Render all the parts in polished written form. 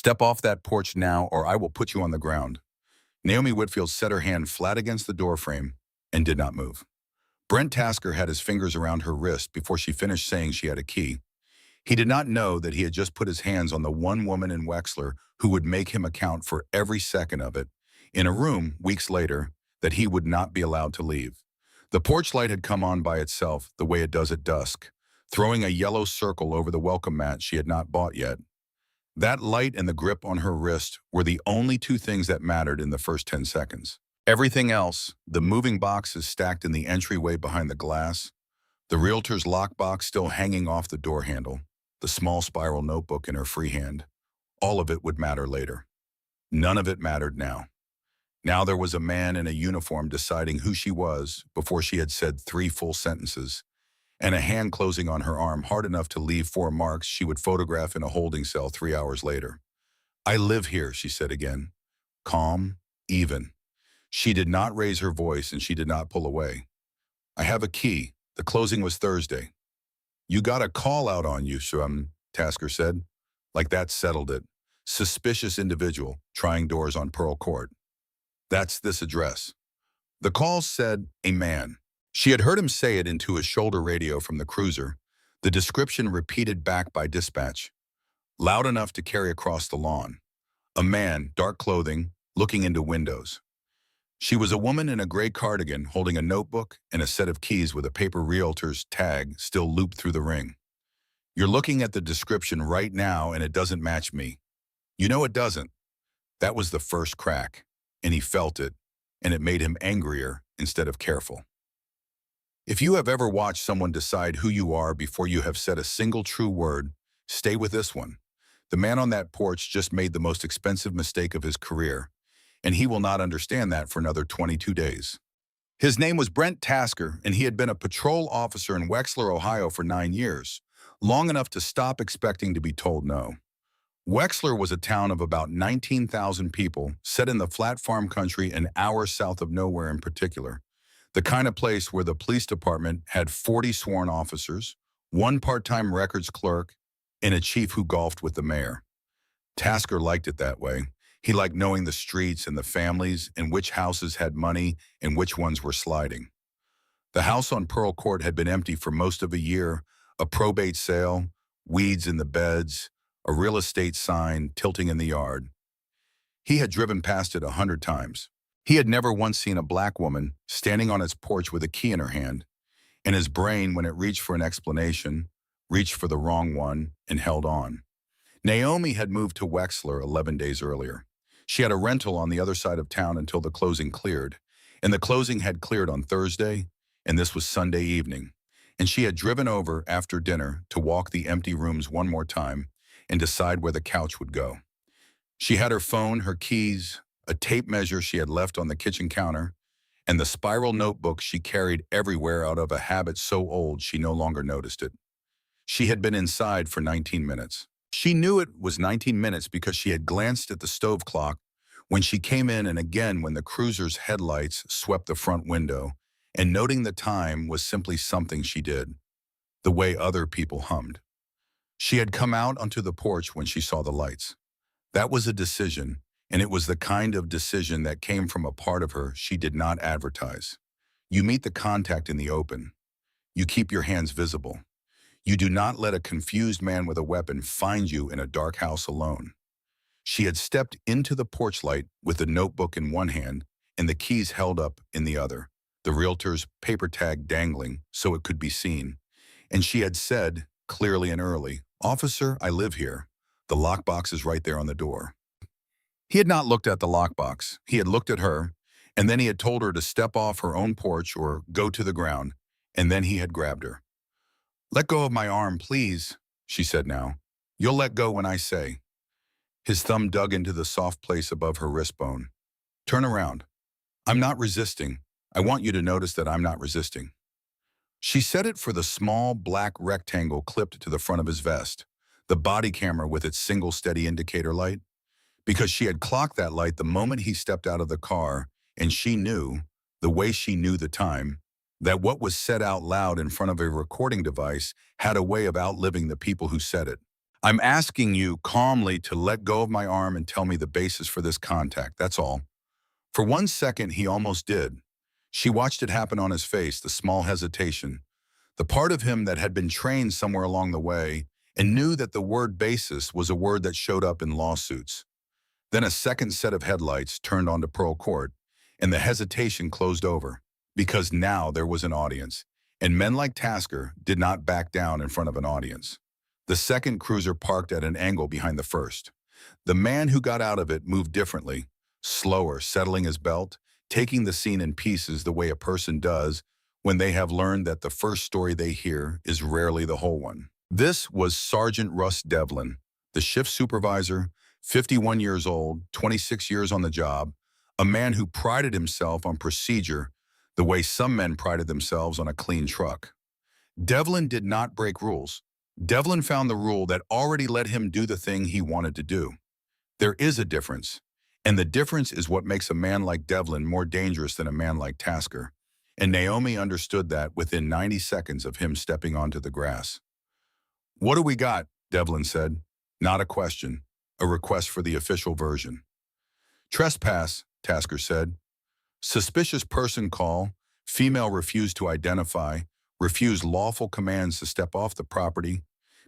Step off that porch now or I will put you on the ground. Naomi Whitfield set her hand flat against the doorframe and did not move. Brent Tasker had his fingers around her wrist before she finished saying she had a key. He did not know that he had just put his hands on the one woman in Wexler who would make him account for every second of it, in a room, weeks later, that he would not be allowed to leave. The porch light had come on by itself, the way it does at dusk, throwing a yellow circle over the welcome mat she had not bought yet. That light and the grip on her wrist were the only two things that mattered in the first 10 seconds. Everything else, the moving boxes stacked in the entryway behind the glass, the realtor's lockbox still hanging off the door handle, the small spiral notebook in her free hand, all of it would matter later. None of it mattered now. Now there was a man in a uniform deciding who she was before she had said 3 full sentences, and a hand closing on her arm hard enough to leave 4 marks she would photograph in a holding cell 3 hours later. "I live here," she said again. Calm, even. She did not raise her voice and she did not pull away. "I have a key. The closing was Thursday." "You got a call out on you, Tasker said. Like that settled it. Suspicious individual, trying doors on Pearl Court. That's this address." The call said, "a man." She had heard him say it into his shoulder radio from the cruiser, the description repeated back by dispatch, loud enough to carry across the lawn. A man, dark clothing, looking into windows. She was a woman in a gray cardigan holding a notebook and a set of keys with a paper realtor's tag still looped through the ring. "You're looking at the description right now and it doesn't match me." "You know it doesn't." That was the first crack, and he felt it, and it made him angrier instead of careful. If you have ever watched someone decide who you are before you have said a single true word, stay with this one. The man on that porch just made the most expensive mistake of his career, and he will not understand that for another 22 days. His name was Brent Tasker, and he had been a patrol officer in Wexler, Ohio for 9 years, long enough to stop expecting to be told no. Wexler was a town of about 19,000 people, set in the flat farm country an hour south of nowhere in particular. The kind of place where the police department had 40 sworn officers, 1 part-time records clerk, and a chief who golfed with the mayor. Tasker liked it that way. He liked knowing the streets and the families and which houses had money and which ones were sliding. The house on Pearl Court had been empty for most of a year, a probate sale, weeds in the beds, a real estate sign tilting in the yard. He had driven past it 100 times. He had never once seen a black woman standing on its porch with a key in her hand, and his brain, when it reached for an explanation, reached for the wrong one and held on. Naomi had moved to Wexler 11 days earlier. She had a rental on the other side of town until the closing cleared, and the closing had cleared on Thursday, and this was Sunday evening, and she had driven over after dinner to walk the empty rooms one more time and decide where the couch would go. She had her phone, her keys, a tape measure she had left on the kitchen counter, and the spiral notebook she carried everywhere out of a habit so old she no longer noticed it. She had been inside for 19 minutes. She knew it was 19 minutes because she had glanced at the stove clock when she came in and again when the cruiser's headlights swept the front window, and noting the time was simply something she did, the way other people hummed. She had come out onto the porch when she saw the lights. That was a decision, and it was the kind of decision that came from a part of her she did not advertise. You meet the contact in the open. You keep your hands visible. You do not let a confused man with a weapon find you in a dark house alone. She had stepped into the porch light with the notebook in one hand and the keys held up in the other, the realtor's paper tag dangling so it could be seen. And she had said, clearly and early, "Officer, I live here. The lockbox is right there on the door." He had not looked at the lockbox. He had looked at her, and then he had told her to step off her own porch or go to the ground, and then he had grabbed her. "Let go of my arm, please," she said now. "You'll let go when I say." His thumb dug into the soft place above her wrist bone. "Turn around." "I'm not resisting. I want you to notice that I'm not resisting." She said it for the small black rectangle clipped to the front of his vest, the body camera with its single steady indicator light, because she had clocked that light the moment he stepped out of the car, and she knew, the way she knew the time, that what was said out loud in front of a recording device had a way of outliving the people who said it. I'm asking you calmly to let go of my arm and tell me the basis for this contact, that's all. For 1 second, he almost did. She watched it happen on his face, the small hesitation, the part of him that had been trained somewhere along the way and knew that the word basis was a word that showed up in lawsuits. Then a second set of headlights turned onto Pearl Court, and the hesitation closed over, because now there was an audience, and men like Tasker did not back down in front of an audience. The second cruiser parked at an angle behind the first. The man who got out of it moved differently, slower, settling his belt, taking the scene in pieces the way a person does when they have learned that the first story they hear is rarely the whole one. This was Sergeant Russ Devlin, the shift supervisor, 51 years old, 26 years on the job, a man who prided himself on procedure the way some men prided themselves on a clean truck. Devlin did not break rules. Devlin found the rule that already let him do the thing he wanted to do. There is a difference, and the difference is what makes a man like Devlin more dangerous than a man like Tasker. And Naomi understood that within 90 seconds of him stepping onto the grass. "What do we got?" Devlin said. Not a question, a request for the official version. "Trespass," Tasker said. "Suspicious person call, female refused to identify, refused lawful commands to step off the property,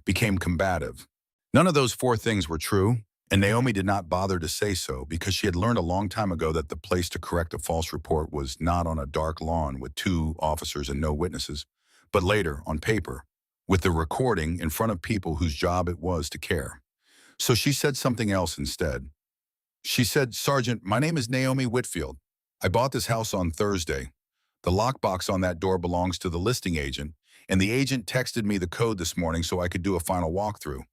became combative." None of those four things were true, and Naomi did not bother to say so because she had learned a long time ago that the place to correct a false report was not on a dark lawn with 2 officers and no witnesses, but later, on paper, with the recording in front of people whose job it was to care. So she said something else instead. She said, "Sergeant, my name is Naomi Whitfield. I bought this house on Thursday. The lockbox on that door belongs to the listing agent, and the agent texted me the code this morning so I could do a final walkthrough.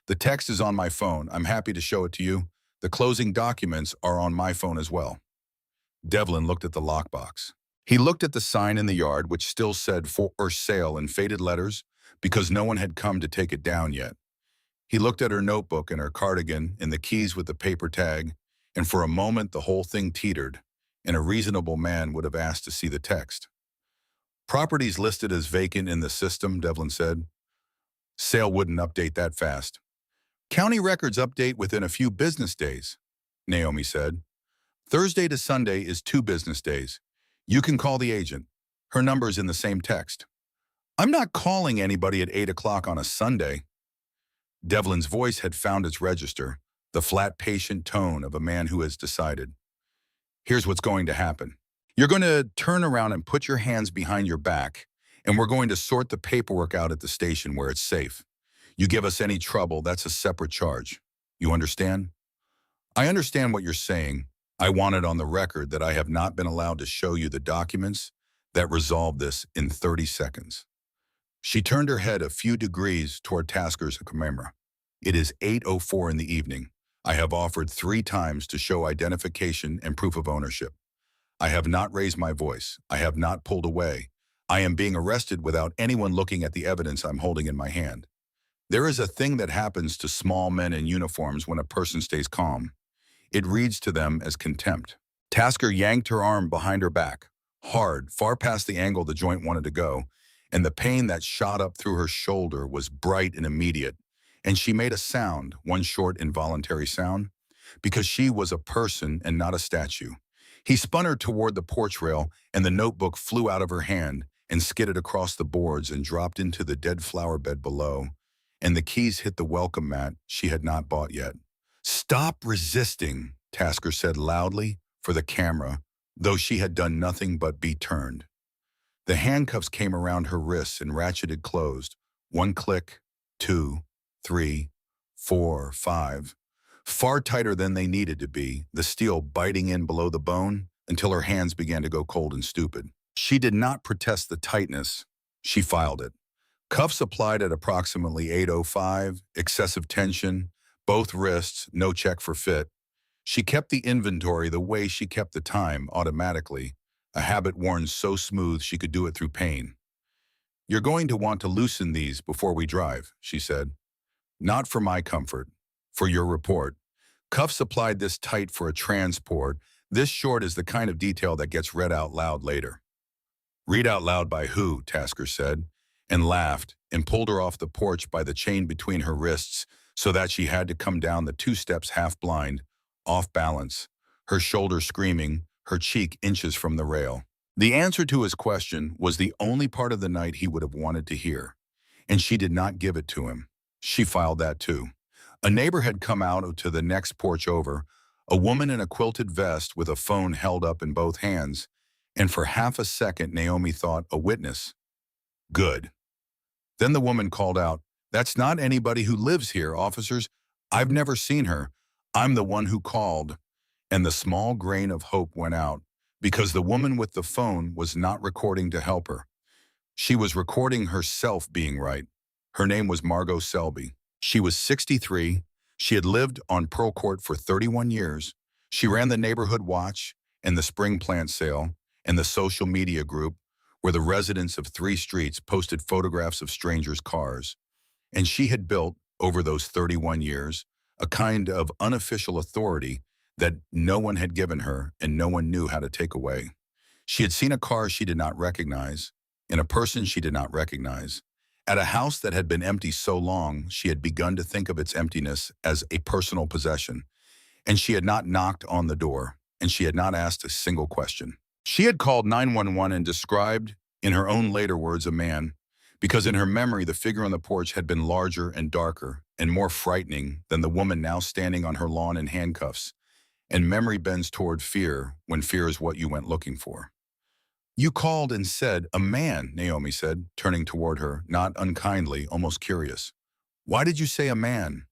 The text is on my phone. I'm happy to show it to you. The closing documents are on my phone as well." Devlin looked at the lockbox. He looked at the sign in the yard, which still said "For Sale" in faded letters, because no one had come to take it down yet. He looked at her notebook and her cardigan and the keys with the paper tag, and for a moment the whole thing teetered, and a reasonable man would have asked to see the text. "Properties listed as vacant in the system," Devlin said. "Sale wouldn't update that fast." "County records update within a few business days," Naomi said. "Thursday to Sunday is 2 business days. You can call the agent. Her number's in the same text." "I'm not calling anybody at 8 o'clock on a Sunday." Devlin's voice had found its register, the flat, patient tone of a man who has decided. "Here's what's going to happen. You're going to turn around and put your hands behind your back, and we're going to sort the paperwork out at the station where it's safe. You give us any trouble, that's a separate charge. You understand?" "I understand what you're saying. I want it on the record that I have not been allowed to show you the documents that resolve this in 30 seconds. She turned her head a few degrees toward Tasker's camera. "It is 8:04 in the evening. I have offered 3 times to show identification and proof of ownership. I have not raised my voice. I have not pulled away. I am being arrested without anyone looking at the evidence I'm holding in my hand. There is a thing that happens to small men in uniforms when a person stays calm. It reads to them as contempt." Tasker yanked her arm behind her back, hard, far past the angle the joint wanted to go, and the pain that shot up through her shoulder was bright and immediate, and she made a sound, one short involuntary sound, because she was a person and not a statue. He spun her toward the porch rail, and the notebook flew out of her hand and skidded across the boards and dropped into the dead flower bed below, and the keys hit the welcome mat she had not bought yet. "Stop resisting," Tasker said loudly for the camera, though she had done nothing but be turned. The handcuffs came around her wrists and ratcheted closed. 1 click, 2, 3, 4, 5. Far tighter than they needed to be, the steel biting in below the bone until her hands began to go cold and stupid. She did not protest the tightness. She filed it. Cuffs applied at approximately 8:05, excessive tension, both wrists, no check for fit. She kept the inventory the way she kept the time, automatically, a habit worn so smooth she could do it through pain. "You're going to want to loosen these before we drive," she said. "Not for my comfort, for your report. Cuffs applied this tight for a transport. This short is the kind of detail that gets read out loud later." "Read out loud by who?" Tasker said, and laughed, and pulled her off the porch by the chain between her wrists so that she had to come down the 2 steps half blind, off balance, her shoulder screaming, her cheek inches from the rail. The answer to his question was the only part of the night he would have wanted to hear, and she did not give it to him. She filed that too. A neighbor had come out to the next porch over, a woman in a quilted vest with a phone held up in both hands, and for half a second Naomi thought, a witness. Good. Then the woman called out, "That's not anybody who lives here, officers. I've never seen her. I'm the one who called." And the small grain of hope went out, because the woman with the phone was not recording to help her. She was recording herself being right. Her name was Margot Selby. She was 63. She had lived on Pearl Court for 31 years. She ran the neighborhood watch and the spring plant sale and the social media group where the residents of 3 streets posted photographs of strangers' cars. And she had built, over those 31 years, a kind of unofficial authority that no one had given her and no one knew how to take away. She had seen a car she did not recognize, in a person she did not recognize. At a house that had been empty so long, she had begun to think of its emptiness as a personal possession, and she had not knocked on the door, and she had not asked a single question. She had called 911 and described, in her own later words, a man, because in her memory the figure on the porch had been larger and darker and more frightening than the woman now standing on her lawn in handcuffs, and memory bends toward fear when fear is what you went looking for. "You called and said, a man," Naomi said, turning toward her, not unkindly, almost curious. "Why did you say a man?"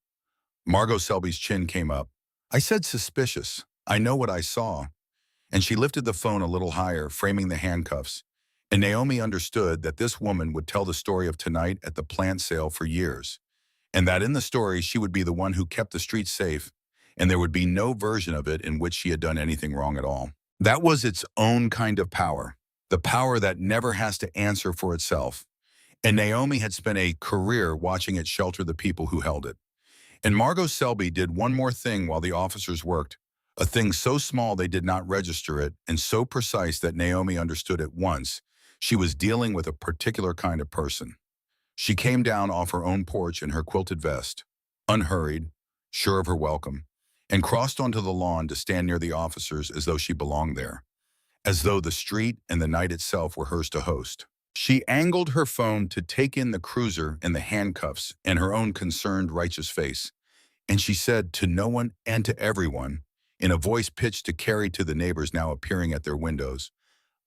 Margot Selby's chin came up. "I said suspicious. I know what I saw." And she lifted the phone a little higher, framing the handcuffs. And Naomi understood that this woman would tell the story of tonight at the plant sale for years, and that in the story she would be the one who kept the streets safe, and there would be no version of it in which she had done anything wrong at all. That was its own kind of power, the power that never has to answer for itself. And Naomi had spent a career watching it shelter the people who held it. And Margot Selby did one more thing while the officers worked, a thing so small they did not register it, and so precise that Naomi understood at once she was dealing with a particular kind of person. She came down off her own porch in her quilted vest, unhurried, sure of her welcome, and crossed onto the lawn to stand near the officers as though she belonged there, as though the street and the night itself were hers to host. She angled her phone to take in the cruiser and the handcuffs and her own concerned, righteous face, and she said to no one and to everyone, in a voice pitched to carry to the neighbors now appearing at their windows,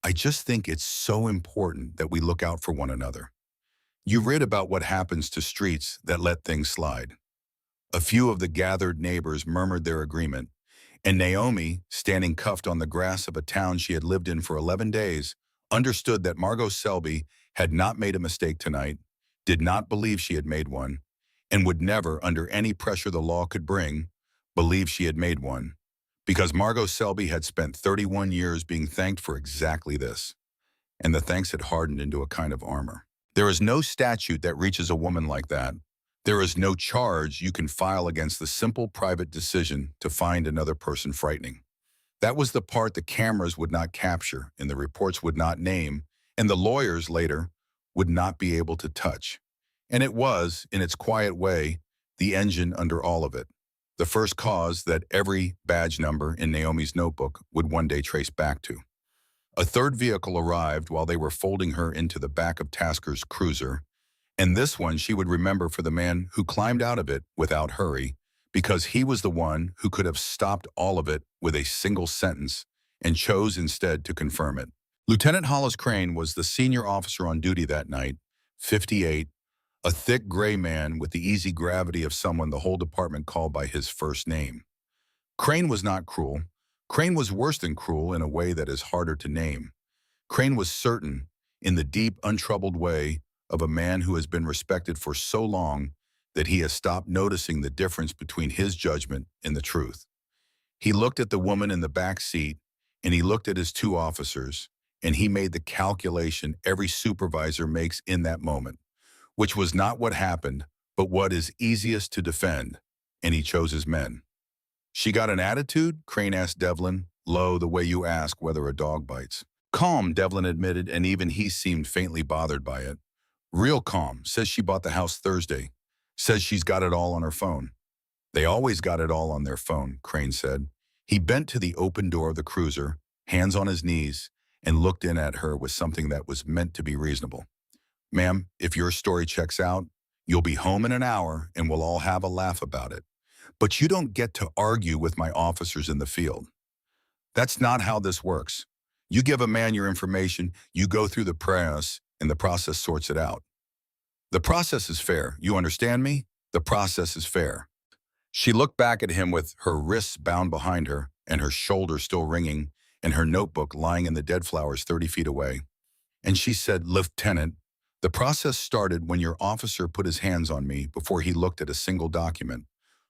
"I just think it's so important that we look out for one another. You read about what happens to streets that let things slide." A few of the gathered neighbors murmured their agreement, and Naomi, standing cuffed on the grass of a town she had lived in for 11 days, understood that Margot Selby had not made a mistake tonight, did not believe she had made one, and would never, under any pressure the law could bring, believe she had made one, because Margot Selby had spent 31 years being thanked for exactly this, and the thanks had hardened into a kind of armor. There is no statute that reaches a woman like that. There is no charge you can file against the simple private decision to find another person frightening. That was the part the cameras would not capture and the reports would not name, and the lawyers later would not be able to touch. And it was, in its quiet way, the engine under all of it. The first cause that every badge number in Naomi's notebook would one day trace back to. A third vehicle arrived while they were folding her into the back of Tasker's cruiser, and this one she would remember for the man who climbed out of it without hurry, because he was the one who could have stopped all of it with a single sentence and chose instead to confirm it. Lieutenant Hollis Crane was the senior officer on duty that night, 58, a thick gray man with the easy gravity of someone the whole department called by his first name. Crane was not cruel. Crane was worse than cruel in a way that is harder to name. Crane was certain, in the deep, untroubled way of a man who has been respected for so long that he has stopped noticing the difference between his judgment and the truth. He looked at the woman in the back seat, and he looked at his 2 officers, and he made the calculation every supervisor makes in that moment, which was not what happened, but what is easiest to defend, and he chose his men. "She got an attitude?" Crane asked Devlin, low, the way you ask whether a dog bites. "Calm," Devlin admitted, and even he seemed faintly bothered by it. "Real calm. Says she bought the house Thursday. Says she's got it all on her phone. They always got it all on their phone, Crane said. He bent to the open door of the cruiser, hands on his knees, and looked in at her with something that was meant to be reasonable. Ma'am, if your story checks out, you'll be home in an hour and we'll all have a laugh about it. But you don't get to argue with my officers in the field. That's not how this works. You give a man your information, you go through the process, and the process sorts it out. The process is fair. You understand me? The process is fair. She looked back at him with her wrists bound behind her and her shoulder still ringing and her notebook lying in the dead flowers 30 feet away. And she said, Lieutenant, the process started when your officer put his hands on me before he looked at a single document.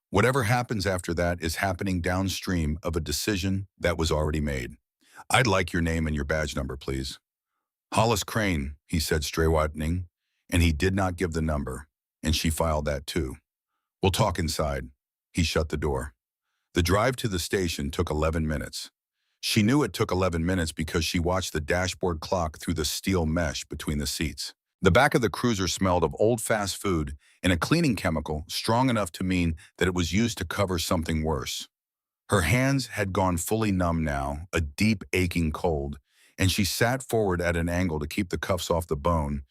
Whatever happens after that is happening downstream of a decision that was already made. I'd like your name and your badge number, please. Hollis Crane, he said, straightening, and he did not give the number, and she filed that too. We'll talk inside. He shut the door. The drive to the station took 11 minutes. She knew it took 11 minutes because she watched the dashboard clock through the steel mesh between the seats. The back of the cruiser smelled of old fast food and a cleaning chemical strong enough to mean that it was used to cover something worse. Her hands had gone fully numb now, a deep aching cold, and she sat forward at an angle to keep the cuffs off the bone,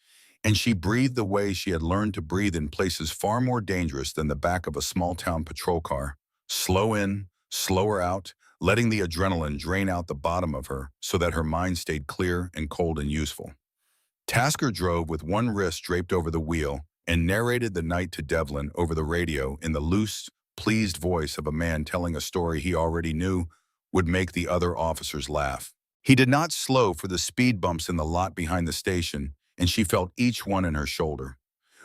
and she breathed the way she had learned to breathe in places far more dangerous than the back of a small-town patrol car. Slow in, slower out, letting the adrenaline drain out the bottom of her so that her mind stayed clear and cold and useful. Tasker drove with one wrist draped over the wheel and narrated the night to Devlin over the radio in the loose, pleased voice of a man telling a story he already knew would make the other officers laugh. He did not slow for the speed bumps in the lot behind the station, and she felt each one in her shoulder.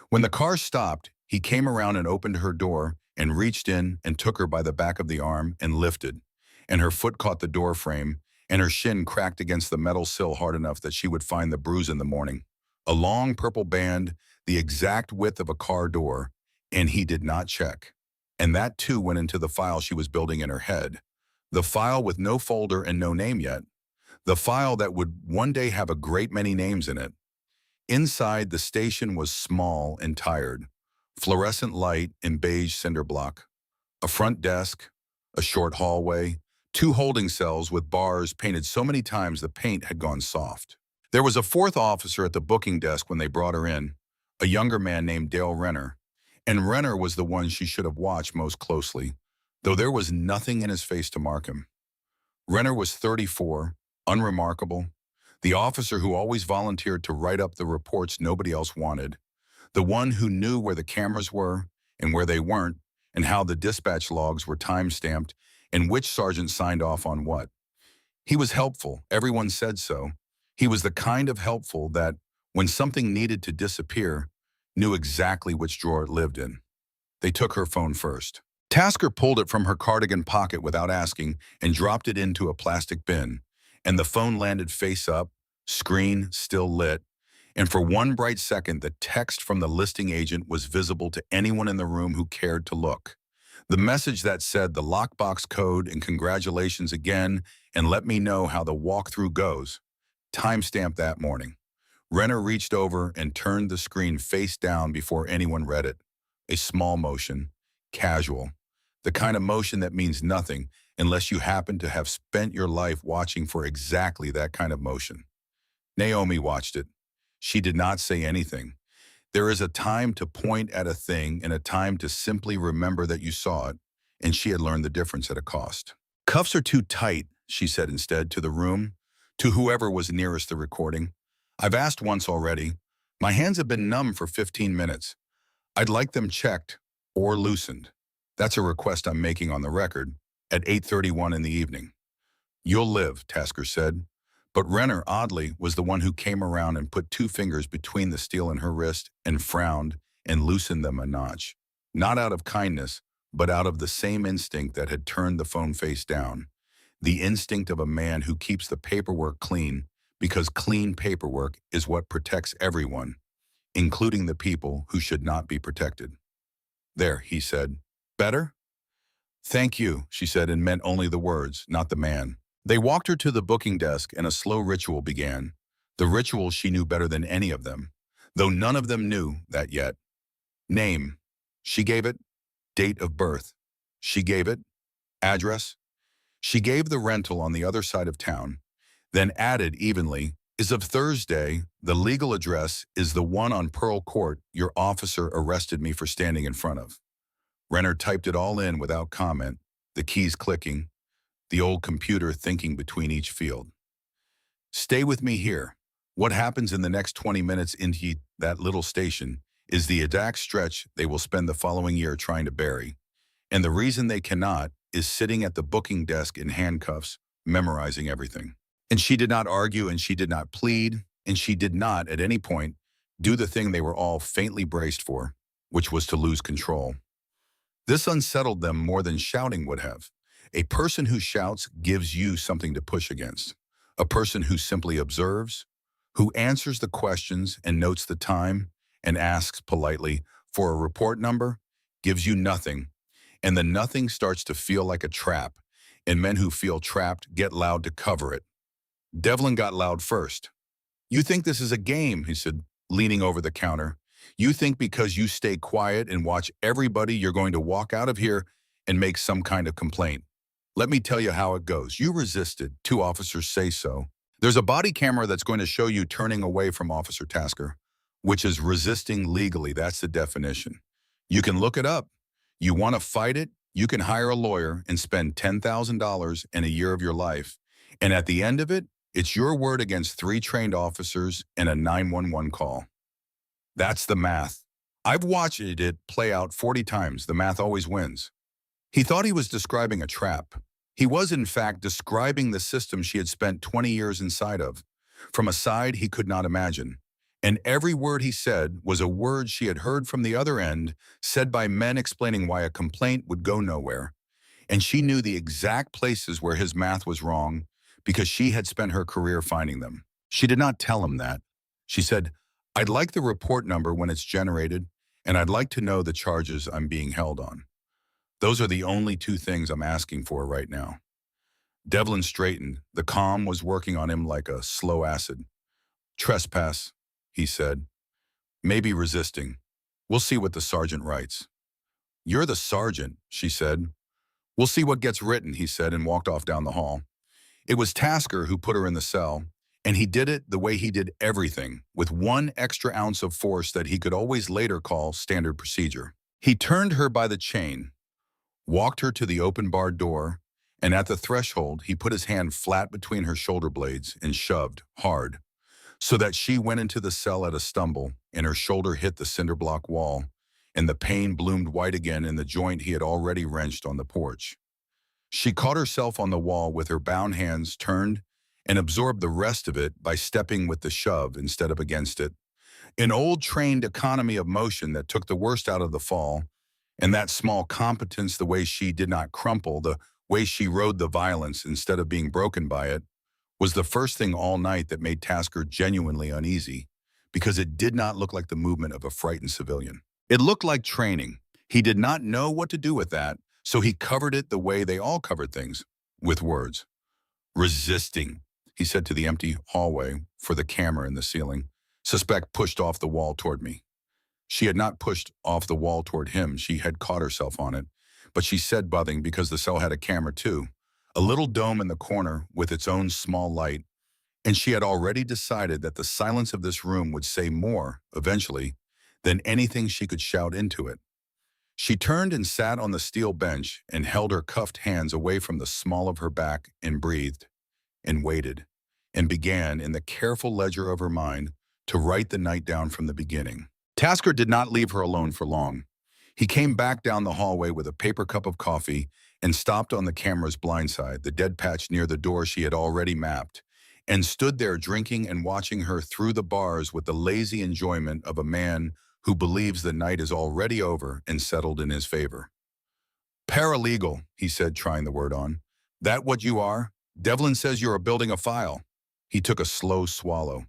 When the car stopped, he came around and opened her door and reached in and took her by the back of the arm and lifted, and her foot caught the door frame, and her shin cracked against the metal sill hard enough that she would find the bruise in the morning. A long purple band, the exact width of a car door, and he did not check. And that too went into the file she was building in her head. The file with no folder and no name yet. The file that would one day have a great many names in it. Inside, the station was small and tired. Fluorescent light in beige cinder block. A front desk, a short hallway, 2 holding cells with bars painted so many times the paint had gone soft. There was a 4th officer at the booking desk when they brought her in, a younger man named Dale Renner. And Renner was the one she should have watched most closely, though there was nothing in his face to mark him. Renner was 34, unremarkable, the officer who always volunteered to write up the reports nobody else wanted, the one who knew where the cameras were and where they weren't, and how the dispatch logs were time-stamped and which sergeant signed off on what. He was helpful, everyone said so. He was the kind of helpful that, when something needed to disappear, knew exactly which drawer it lived in. They took her phone first. Tasker pulled it from her cardigan pocket without asking and dropped it into a plastic bin, and the phone landed face up, screen still lit, and for one bright second the text from the listing agent was visible to anyone in the room who cared to look. The message that said the lockbox code and congratulations again and let me know how the walkthrough goes. Timestamped that morning. Renner reached over and turned the screen face down before anyone read it. A small motion, casual, the kind of motion that means nothing unless you happen to have spent your life watching for exactly that kind of motion. Naomi watched it. She did not say anything. There is a time to point at a thing and a time to simply remember that you saw it, and she had learned the difference at a cost. Cuffs are too tight, she said instead to the room, to whoever was nearest the recording. I've asked once already. My hands have been numb for 15 minutes. I'd like them checked or loosened. That's a request I'm making on the record at 8:31 in the evening. You'll live, Tasker said. But Renner, oddly, was the one who came around and put 2 fingers between the steel in her wrist and frowned and loosened them a notch. Not out of kindness, but out of the same instinct that had turned the phone face down. The instinct of a man who keeps the paperwork clean, because clean paperwork is what protects everyone, including the people who should not be protected. There, he said. Better? Thank you, she said, and meant only the words, not the man. They walked her to the booking desk and a slow ritual began. The ritual she knew better than any of them, though none of them knew that yet. Name. She gave it date of birth. She gave it address. She gave the rental on the other side of town, then added evenly, is of Thursday, the legal address is the one on Pearl Court your officer arrested me for standing in front of. Renner typed it all in without comment, the keys clicking, the old computer thinking between each field. Stay with me here. What happens in the next 20 minutes into that little station is the exact stretch they will spend the following year trying to bury. And the reason they cannot is sitting at the booking desk in handcuffs, memorizing everything. And she did not argue, and she did not plead, and she did not, at any point, do the thing they were all faintly braced for, which was to lose control. This unsettled them more than shouting would have. A person who shouts gives you something to push against. A person who simply observes, who answers the questions and notes the time and asks politely for a report number, gives you nothing. And the nothing starts to feel like a trap, and men who feel trapped get loud to cover it. Devlin got loud first. You think this is a game, he said, leaning over the counter. You think because you stay quiet and watch everybody, you're going to walk out of here and make some kind of complaint. Let me tell you how it goes. You resisted. 2 officers say so. There's a body camera that's going to show you turning away from Officer Tasker, which is resisting legally. That's the definition. You can look it up. You want to fight it? You can hire a lawyer and spend $10,000 and a year of your life. And at the end of it, it's your word against 3 trained officers and a 911 call. That's the math. I've watched it play out 40 times. The math always wins. He thought he was describing a trap. He was, in fact, describing the system she had spent 20 years inside of, from a side he could not imagine. And every word he said was a word she had heard from the other end, said by men explaining why a complaint would go nowhere. And she knew the exact places where his math was wrong because she had spent her career finding them. She did not tell him that. She said, I'd like the report number when it's generated, and I'd like to know the charges I'm being held on. Those are the only 2 things I'm asking for right now. Devlin straightened. The calm was working on him like a slow acid. Trespass, he said. Maybe resisting. We'll see what the sergeant writes. You're the sergeant, she said. We'll see what gets written, he said, and walked off down the hall. It was Tasker who put her in the cell, and he did it the way he did everything, with 1 extra ounce of force that he could always later call standard procedure. He turned her by the chain, walked her to the open barred door, and at the threshold, he put his hand flat between her shoulder blades and shoved hard, so that she went into the cell at a stumble, and her shoulder hit the cinder block wall, and the pain bloomed white again in the joint he had already wrenched on the porch. She caught herself on the wall with her bound hands turned and absorbed the rest of it by stepping with the shove instead of against it. An old trained economy of motion that took the worst out of the fall, and that small competence, the way she did not crumple, the way she rode the violence instead of being broken by it, was the first thing all night that made Tasker genuinely uneasy, because it did not look like the movement of a frightened civilian. It looked like training. He did not know what to do with that, so he covered it the way they all covered things, with words. Resisting, he said to the empty hallway for the camera in the ceiling. Suspect pushed off the wall toward me. She had not pushed off the wall toward him. She had caught herself on it. But she said buzzing because the cell had a camera too. A little dome in the corner with its own small light. And she had already decided that the silence of this room would say more, eventually, than anything she could shout into it. She turned and sat on the steel bench and held her cuffed hands away from the small of her back and breathed and waited and began, in the careful ledger of her mind, to write the night down from the beginning. Tasker did not leave her alone for long. He came back down the hallway with a paper cup of coffee and stopped on the camera's blind side, the dead patch near the door she had already mapped, and stood there drinking and watching her through the bars with the lazy enjoyment of a man who believes the night is already over and settled in his favor. Paralegal, he said, trying the word on. That what you are? Devlin says you're building a file. He took a slow swallow.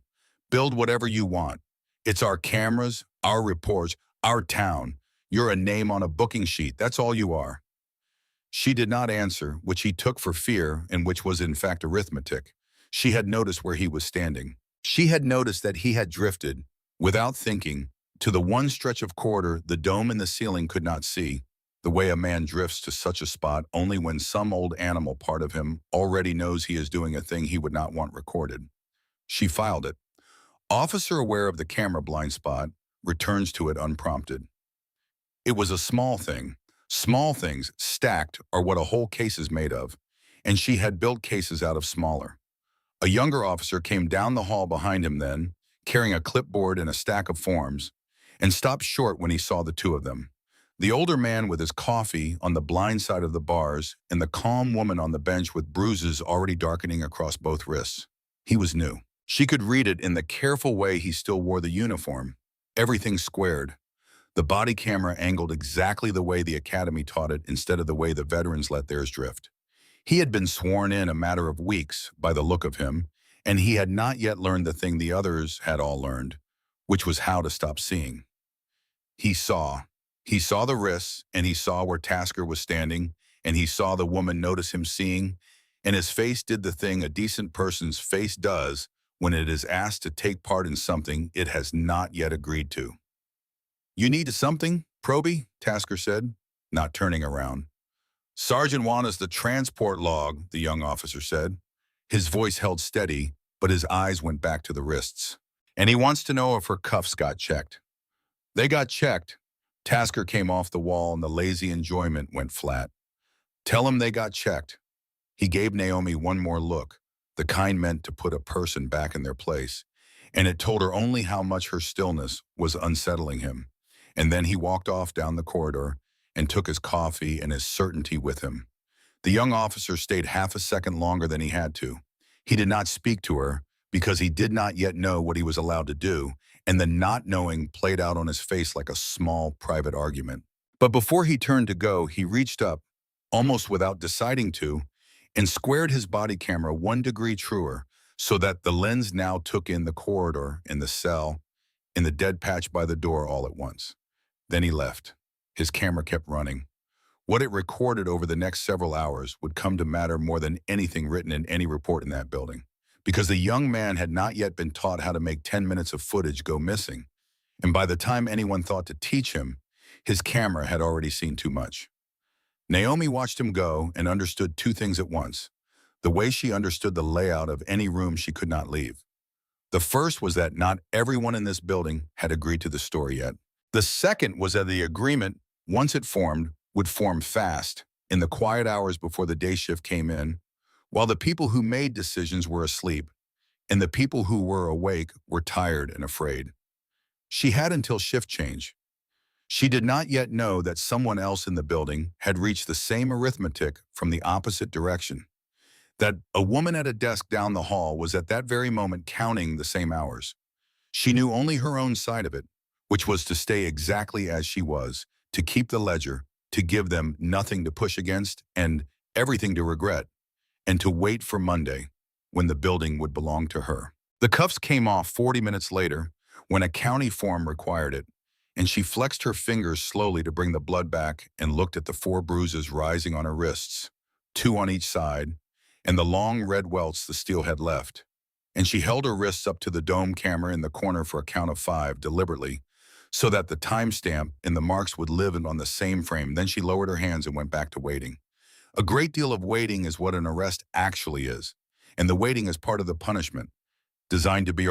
Build whatever you want. It's our cameras, our reports, our town. You're a name on a booking sheet. That's all you are. She did not answer, which he took for fear and which was in fact arithmetic. She had noticed where he was standing. She had noticed that he had drifted, without thinking, to the one stretch of corridor the dome in the ceiling could not see, the way a man drifts to such a spot only when some old animal part of him already knows he is doing a thing he would not want recorded. She filed it. Officer, aware of the camera blind spot, returns to it unprompted. It was a small thing. Small things, stacked, are what a whole case is made of, and she had built cases out of smaller. A younger officer came down the hall behind him then, carrying a clipboard and a stack of forms, and stopped short when he saw the two of them. The older man with his coffee on the blind side of the bars and the calm woman on the bench with bruises already darkening across both wrists. He was new. She could read it in the careful way he still wore the uniform. Everything squared. The body camera angled exactly the way the academy taught it instead of the way the veterans let theirs drift. He had been sworn in a matter of weeks by the look of him, and he had not yet learned the thing the others had all learned, which was how to stop seeing. He saw. He saw the wrists, and he saw where Tasker was standing, and he saw the woman notice him seeing, and his face did the thing a decent person's face does when it is asked to take part in something it has not yet agreed to. "You need something, Proby?" Tasker said, not turning around. "Sergeant wants the transport log," the young officer said. His voice held steady, but his eyes went back to the wrists. "And he wants to know if her cuffs got checked." "They got checked." Tasker came off the wall and the lazy enjoyment went flat. "Tell him they got checked." He gave Naomi one more look, the kind meant to put a person back in their place, and it told her only how much her stillness was unsettling him. And then he walked off down the corridor and took his coffee and his certainty with him. The young officer stayed half a second longer than he had to. He did not speak to her because he did not yet know what he was allowed to do, and the not knowing played out on his face like a small private argument. But before he turned to go, he reached up, almost without deciding to, and squared his body camera 1 degree truer so that the lens now took in the corridor and the cell and the dead patch by the door all at once. Then he left. His camera kept running. What it recorded over the next several hours would come to matter more than anything written in any report in that building, because the young man had not yet been taught how to make 10 minutes of footage go missing, and by the time anyone thought to teach him, his camera had already seen too much. Naomi watched him go and understood two things at once, the way she understood the layout of any room she could not leave. The first was that not everyone in this building had agreed to the story yet. The second was that the agreement, once it formed, would form fast, in the quiet hours before the day shift came in, while the people who made decisions were asleep, and the people who were awake were tired and afraid. She had until shift change. She did not yet know that someone else in the building had reached the same arithmetic from the opposite direction, that a woman at a desk down the hall was at that very moment counting the same hours. She knew only her own side of it, which was to stay exactly as she was, to keep the ledger, to give them nothing to push against and everything to regret, and to wait for Monday, when the building would belong to her. The cuffs came off 40 minutes later, when a county form required it, and she flexed her fingers slowly to bring the blood back and looked at the 4 bruises rising on her wrists, 2 on each side, and the long red welts the steel had left. And she held her wrists up to the dome camera in the corner for a count of 5 deliberately, so that the timestamp and the marks would live on the same frame. Then she lowered her hands and went back to waiting. A great deal of waiting is what an arrest actually is, and the waiting is part of the punishment, designed to be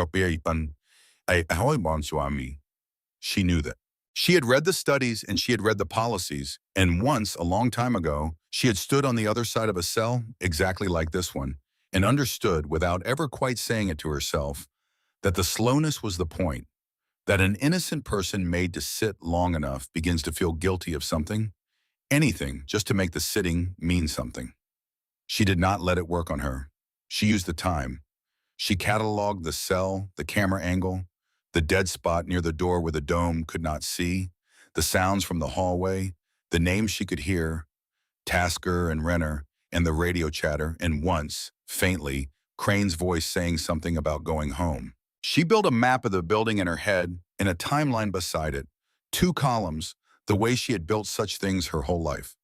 She knew that. She had read the studies and she had read the policies, and once, a long time ago, she had stood on the other side of a cell, exactly like this one, and understood, without ever quite saying it to herself, that the slowness was the point, that an innocent person made to sit long enough begins to feel guilty of something, anything, just to make the sitting mean something. She did not let it work on her. She used the time. She cataloged the cell, the camera angle, the dead spot near the door where the dome could not see, the sounds from the hallway, the names she could hear, Tasker and Renner, and the radio chatter, and once, faintly, Crane's voice saying something about going home. She built a map of the building in her head and a timeline beside it, 2 columns, the way she had built such things her whole life.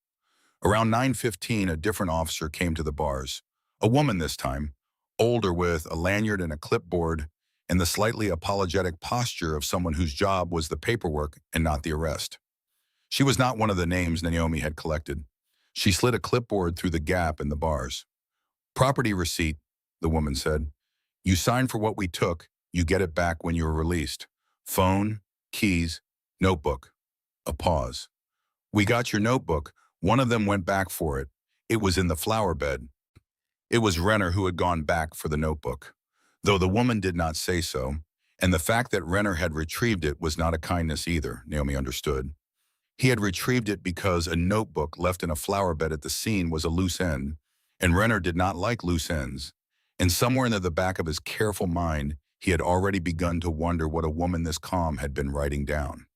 Around 9:15, a different officer came to the bars, a woman this time, older with a lanyard and a clipboard, and the slightly apologetic posture of someone whose job was the paperwork and not the arrest. She was not one of the names Naomi had collected. She slid a clipboard through the gap in the bars. "Property receipt," the woman said. "You sign for what we took, you get it back when you are released. Phone, keys, notebook." A pause. "We got your notebook. One of them went back for it. It was in the flower bed." It was Renner who had gone back for the notebook, though the woman did not say so, and the fact that Renner had retrieved it was not a kindness either, Naomi understood. He had retrieved it because a notebook left in a flower bed at the scene was a loose end, and Renner did not like loose ends. And somewhere in the back of his careful mind, he had already begun to wonder what a woman this calm had been writing down.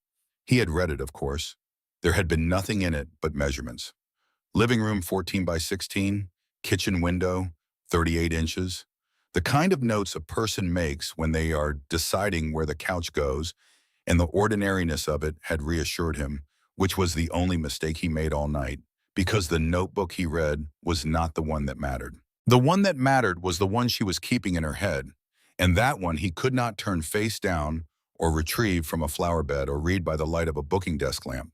He had read it, of course. There had been nothing in it but measurements. Living room 14 by 16, kitchen window 38 inches. The kind of notes a person makes when they are deciding where the couch goes, and the ordinariness of it had reassured him, which was the only mistake he made all night, because the notebook he read was not the one that mattered. The one that mattered was the one she was keeping in her head, and that one he could not turn face down or retrieve from a flower bed or read by the light of a booking desk lamp.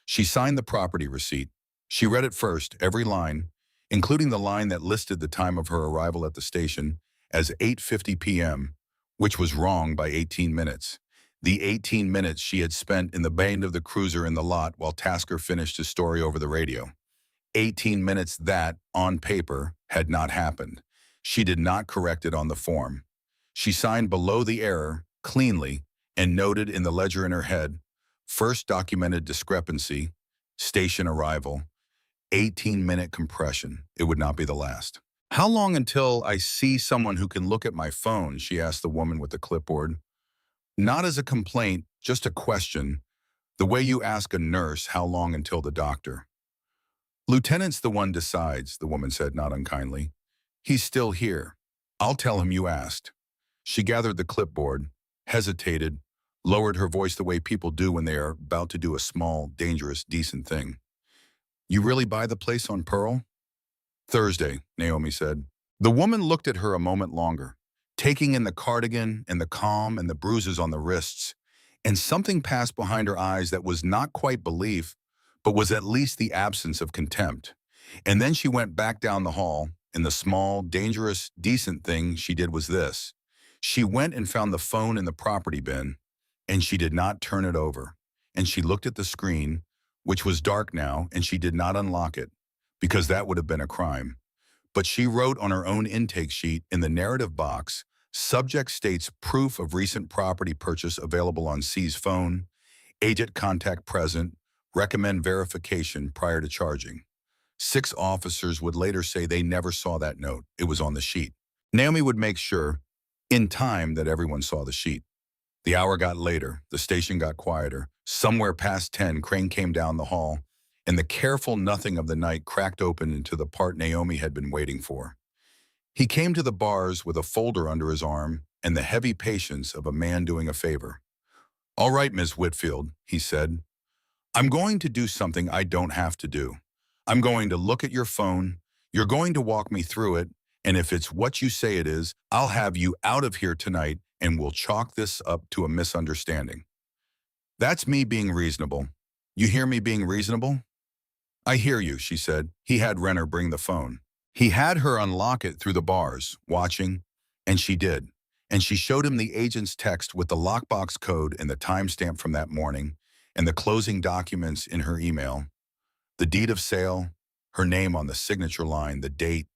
She signed the property receipt. She read it first, every line, including the line that listed the time of her arrival at the station as 8:50 p.m., which was wrong by 18 minutes. The 18 minutes she had spent in the band of the cruiser in the lot while Tasker finished his story over the radio. 18 minutes that, on paper, had not happened. She did not correct it on the form. She signed below the error, cleanly, and noted in the ledger in her head, "First documented discrepancy, station arrival, 18-minute compression. It would not be the last." "How long until I see someone who can look at my phone?" she asked the woman with the clipboard. Not as a complaint, just a question, the way you ask a nurse how long until the doctor. "Lieutenant's the one decides," the woman said, not unkindly. "He's still here. I'll tell him you asked." She gathered the clipboard, hesitated, lowered her voice the way people do when they are about to do a small, dangerous, decent thing. "You really buy the place on Pearl?" "Thursday," Naomi said. The woman looked at her a moment longer, taking in the cardigan and the calm and the bruises on the wrists, and something passed behind her eyes that was not quite belief, but was at least the absence of contempt. And then she went back down the hall, and the small, dangerous, decent thing she did was this. She went and found the phone in the property bin, and she did not turn it over. And she looked at the screen, which was dark now, and she did not unlock it, because that would have been a crime. But she wrote on her own intake sheet in the narrative box, "Subject states proof of recent property purchase available on C's phone. Agent contact present. Recommend verification prior to charging." 6 officers would later say they never saw that note. It was on the sheet. Naomi would make sure, in time, that everyone saw the sheet. The hour got later. The station got quieter. Somewhere past 10, Crane came down the hall, and the careful nothing of the night cracked open into the part Naomi had been waiting for. He came to the bars with a folder under his arm and the heavy patience of a man doing a favor. "All right, Ms. Whitfield," he said. "I'm going to do something I don't have to do. I'm going to look at your phone. You're going to walk me through it, and if it's what you say it is, I'll have you out of here tonight, and we'll chalk this up to a misunderstanding." "That's me being reasonable. You hear me being reasonable?" "I hear you," she said. He had Renner bring the phone. He had her unlock it through the bars, watching, and she did. And she showed him the agent's text with the lockbox code and the timestamp from that morning, and the closing documents in her email. The deed of sale, her name on the signature line, the date,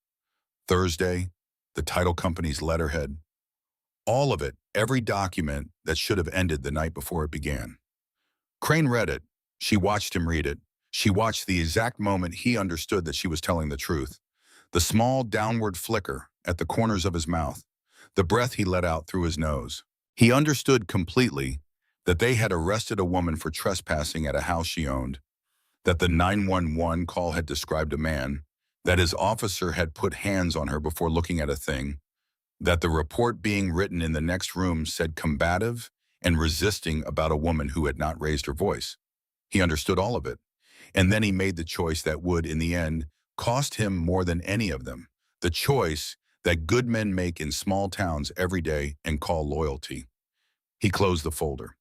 Thursday, the title company's letterhead. All of it, every document that should have ended the night before it began. Crane read it. She watched him read it. She watched the exact moment he understood that she was telling the truth. The small downward flicker at the corners of his mouth, the breath he let out through his nose. He understood completely that they had arrested a woman for trespassing at a house she owned, that the 911 call had described a man, that his officer had put hands on her before looking at a thing, that the report being written in the next room said combative and resisting about a woman who had not raised her voice. He understood all of it. And then he made the choice that would, in the end, cost him more than any of them. The choice that good men make in small towns every day and call loyalty. He closed the folder.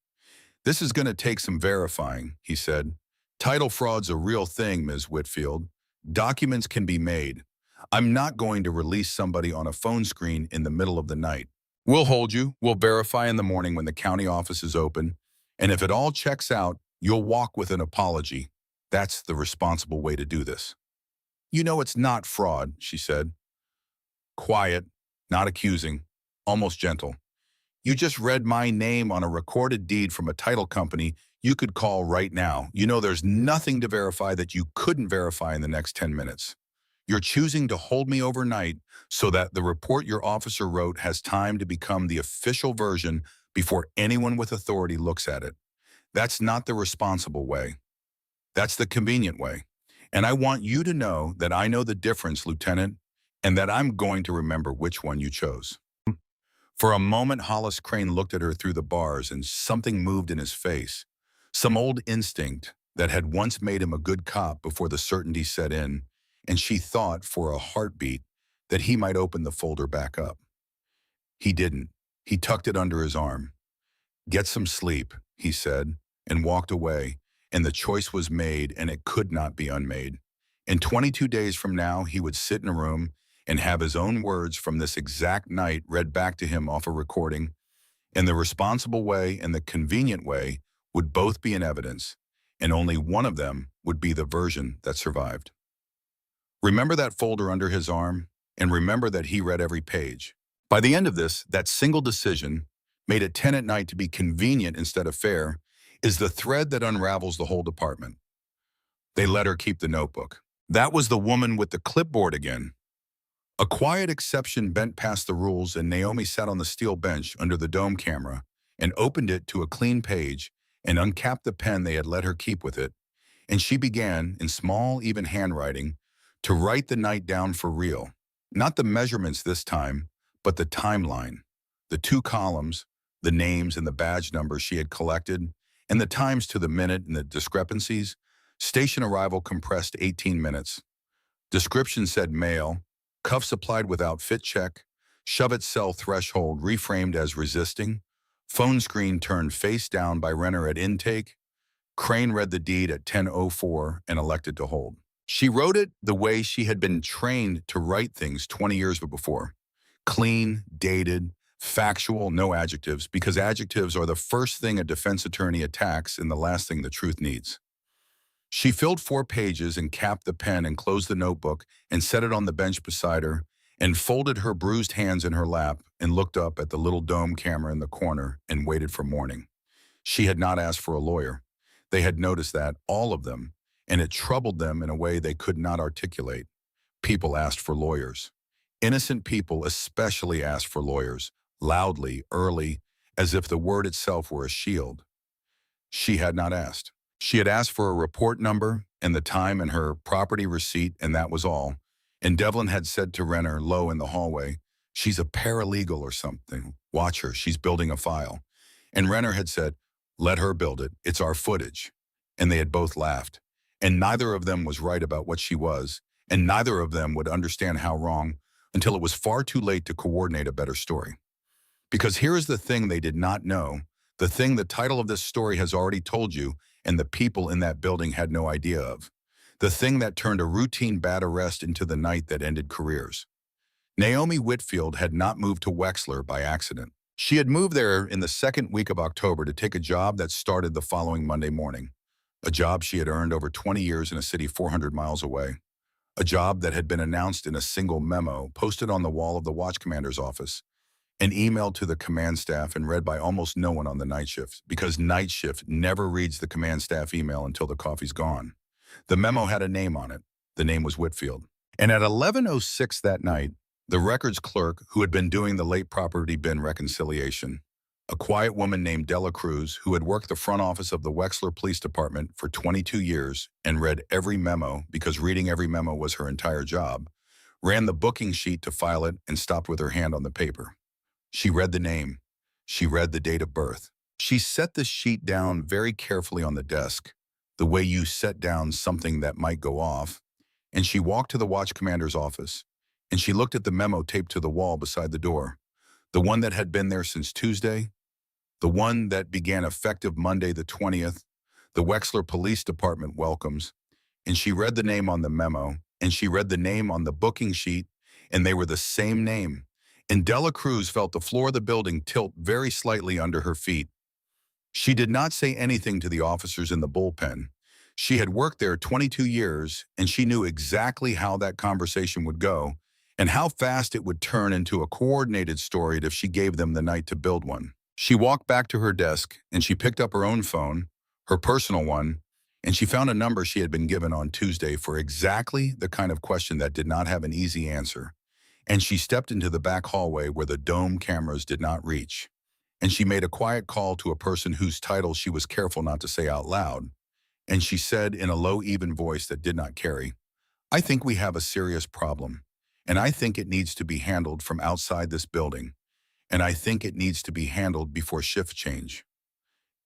This is going to take some verifying, he said. Title fraud's a real thing, Ms. Whitfield. Documents can be made. I'm not going to release somebody on a phone screen in the middle of the night. We'll hold you. We'll verify in the morning when the county office is open. And if it all checks out, you'll walk with an apology. That's the responsible way to do this. You know it's not fraud, she said. Quiet, not accusing, almost gentle. You just read my name on a recorded deed from a title company you could call right now. You know there's nothing to verify that you couldn't verify in the next 10 minutes. You're choosing to hold me overnight so that the report your officer wrote has time to become the official version before anyone with authority looks at it. That's not the responsible way. That's the convenient way. And I want you to know that I know the difference, Lieutenant, and that I'm going to remember which one you chose. For a moment, Hollis Crane looked at her through the bars and something moved in his face. Some old instinct that had once made him a good cop before the certainty set in, and she thought for a heartbeat that he might open the folder back up. He didn't. He tucked it under his arm. Get some sleep, he said, and walked away, and the choice was made and it could not be unmade. And 22 days from now, he would sit in a room and have his own words from this exact night read back to him off a recording, and the responsible way and the convenient way would both be in evidence, and only one of them would be the version that survived. Remember that folder under his arm, and remember that he read every page. By the end of this, that single decision, made at 10 at night to be convenient instead of fair, is the thread that unravels the whole department. They let her keep the notebook. That was the woman with the clipboard again. A quiet exception bent past the rules, and Naomi sat on the steel bench under the dome camera and opened it to a clean page and uncapped the pen they had let her keep with it, and she began, in small, even handwriting, to write the night down for real. Not the measurements this time, but the timeline. The 2 columns, the names and the badge numbers she had collected, and the times to the minute and the discrepancies. Station arrival compressed 18 minutes. Description said male, cuffs applied without fit check, shove at cell threshold reframed as resisting, phone screen turned face down by Renner at intake. Crane read the deed at 10:04 and elected to hold. She wrote it the way she had been trained to write things 20 years before. Clean, dated, factual, no adjectives, because adjectives are the first thing a defense attorney attacks and the last thing the truth needs. She filled 4 pages and capped the pen and closed the notebook and set it on the bench beside her and folded her bruised hands in her lap and looked up at the little dome camera in the corner and waited for morning. She had not asked for a lawyer. They had noticed that, all of them, and it troubled them in a way they could not articulate. People asked for lawyers. Innocent people especially asked for lawyers, loudly, early, as if the word itself were a shield. She had not asked. She had asked for a report number and the time and her property receipt, and that was all. And Devlin had said to Renner low in the hallway, "She's a paralegal or something. Watch her, she's building a file." And Renner had said, "Let her build it, it's our footage." And they had both laughed. And neither of them was right about what she was, and neither of them would understand how wrong until it was far too late to coordinate a better story. Because here is the thing they did not know, the thing the title of this story has already told you, and the people in that building had no idea of. The thing that turned a routine bad arrest into the night that ended careers. Naomi Whitfield had not moved to Wexler by accident. She had moved there in the second week of October to take a job that started the following Monday morning. A job she had earned over 20 years in a city 400 miles away. A job that had been announced in a single memo posted on the wall of the watch commander's office and emailed to the command staff and read by almost no one on the night shift, because night shift never reads the command staff email until the coffee's gone. The memo had a name on it. The name was Whitfield. And at 11:06 that night, the records clerk who had been doing the late property bin reconciliation, a quiet woman named Della Cruz, who had worked the front office of the Wexler Police Department for 22 years and read every memo because reading every memo was her entire job, ran the booking sheet to file it and stopped with her hand on the paper. She read the name. She read the date of birth. She set the sheet down very carefully on the desk, the way you set down something that might go off, and she walked to the watch commander's office, and she looked at the memo taped to the wall beside the door. The one that had been there since Tuesday, the one that began effective Monday the 20th, the Wexler Police Department welcomes, and she read the name on the memo, and she read the name on the booking sheet, and they were the same name. And Dela Cruz felt the floor of the building tilt very slightly under her feet. She did not say anything to the officers in the bullpen. She had worked there 22 years, and she knew exactly how that conversation would go and how fast it would turn into a coordinated story if she gave them the night to build one. She walked back to her desk, and she picked up her own phone, her personal one, and she found a number she had been given on Tuesday for exactly the kind of question that did not have an easy answer. And she stepped into the back hallway where the dome cameras did not reach. And she made a quiet call to a person whose title she was careful not to say out loud. And she said in a low, even voice that did not carry, "I think we have a serious problem, and I think it needs to be handled from outside this building, and I think it needs to be handled before shift change."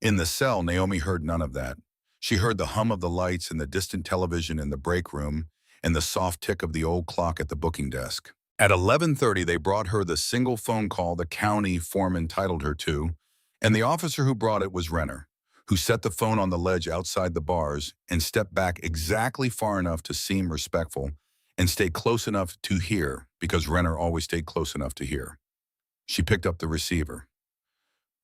In the cell, Naomi heard none of that. She heard the hum of the lights and the distant television in the break room and the soft tick of the old clock at the booking desk. At 11:30, they brought her the single phone call the county foreman titled her to, and the officer who brought it was Renner, who set the phone on the ledge outside the bars and stepped back exactly far enough to seem respectful and stay close enough to hear, because Renner always stayed close enough to hear. She picked up the receiver.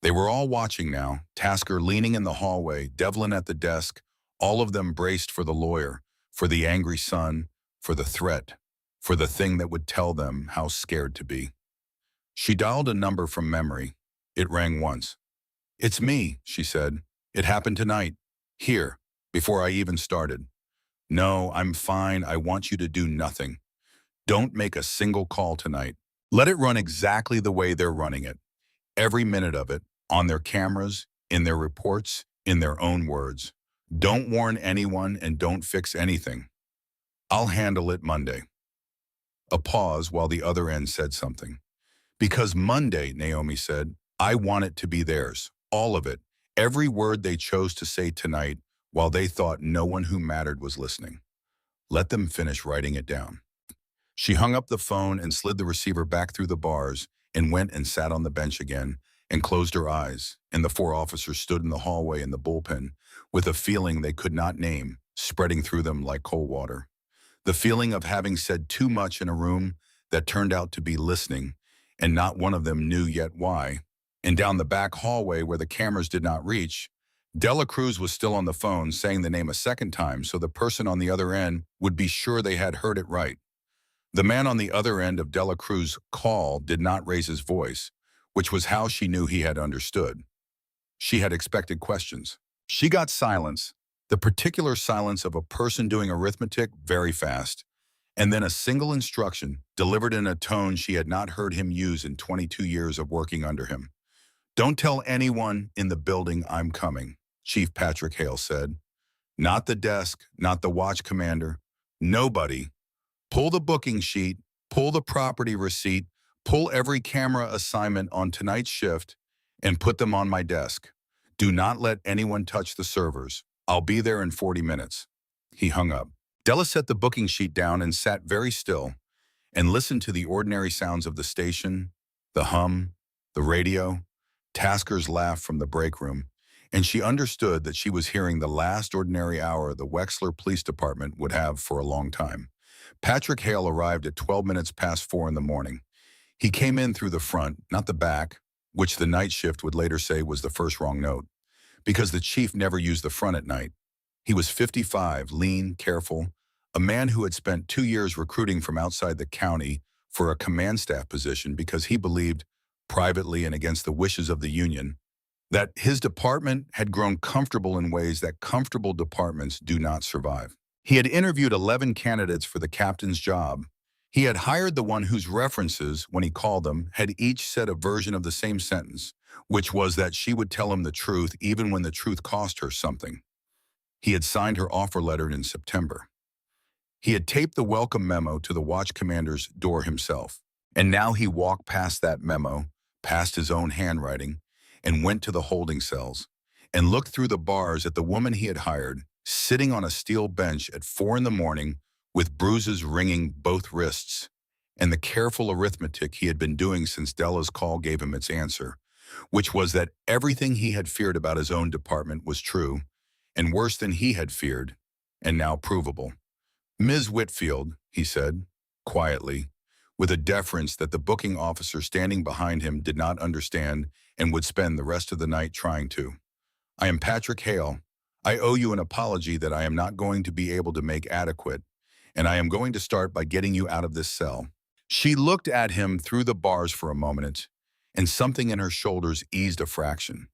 They were all watching now, Tasker leaning in the hallway, Devlin at the desk, all of them braced for the lawyer, for the angry son, for the threat, for the thing that would tell them how scared to be. She dialed a number from memory. It rang once. "It's me," she said. "It happened tonight. Here, before I even started. No, I'm fine. I want you to do nothing. Don't make a single call tonight. Let it run exactly the way they're running it. Every minute of it, on their cameras, in their reports, in their own words. Don't warn anyone and don't fix anything. I'll handle it Monday." A pause while the other end said something. "Because Monday," Naomi said, "I want it to be theirs. All of it. Every word they chose to say tonight while they thought no one who mattered was listening. Let them finish writing it down." She hung up the phone and slid the receiver back through the bars and went and sat on the bench again and closed her eyes, and the four officers stood in the hallway in the bullpen with a feeling they could not name, spreading through them like cold water. The feeling of having said too much in a room that turned out to be listening, and not one of them knew yet why. And down the back hallway where the cameras did not reach, Dela Cruz was still on the phone saying the name a second time so the person on the other end would be sure they had heard it right. The man on the other end of Dela Cruz's call did not raise his voice, which was how she knew he had understood. She had expected questions. She got silence, the particular silence of a person doing arithmetic very fast, and then a single instruction delivered in a tone she had not heard him use in 22 years of working under him. "Don't tell anyone in the building I'm coming," Chief Patrick Hale said. "Not the desk, not the watch commander, nobody. Pull the booking sheet, pull the property receipt, pull every camera assignment on tonight's shift, and put them on my desk. Do not let anyone touch the servers. I'll be there in 40 minutes. He hung up. Della set the booking sheet down and sat very still and listened to the ordinary sounds of the station, the hum, the radio, Tasker's laugh from the break room, and she understood that she was hearing the last ordinary hour the Wexler Police Department would have for a long time. Patrick Hale arrived at 12 minutes past 4 in the morning. He came in through the front, not the back, which the night shift would later say was the first wrong note, because the chief never used the front at night. He was 55, lean, careful, a man who had spent 2 years recruiting from outside the county for a command staff position because he believed, privately and against the wishes of the union, that his department had grown comfortable in ways that comfortable departments do not survive. He had interviewed 11 candidates for the captain's job. He had hired the one whose references, when he called them, had each said a version of the same sentence, which was that she would tell him the truth even when the truth cost her something. He had signed her offer letter in September. He had taped the welcome memo to the watch commander's door himself. And now he walked past that memo, past his own handwriting, and went to the holding cells, and looked through the bars at the woman he had hired, sitting on a steel bench at 4 in the morning with bruises ringing both wrists, and the careful arithmetic he had been doing since Della's call gave him its answer, which was that everything he had feared about his own department was true, and worse than he had feared, and now provable. "Ms. Whitfield," he said, quietly, with a deference that the booking officer standing behind him did not understand and would spend the rest of the night trying to. "I am Patrick Hale. I owe you an apology that I am not going to be able to make adequate, and I am going to start by getting you out of this cell." She looked at him through the bars for a moment, and something in her shoulders eased a fraction.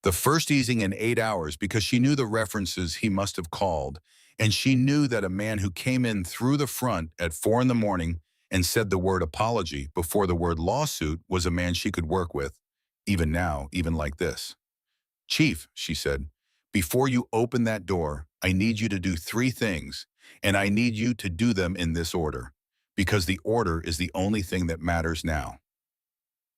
The first easing in 8 hours, because she knew the references he must have called, and she knew that a man who came in through the front at 4 in the morning and said the word apology before the word lawsuit was a man she could work with, even now, even like this. "Chief," she said, "before you open that door, I need you to do 3 things, and I need you to do them in this order, because the order is the only thing that matters now.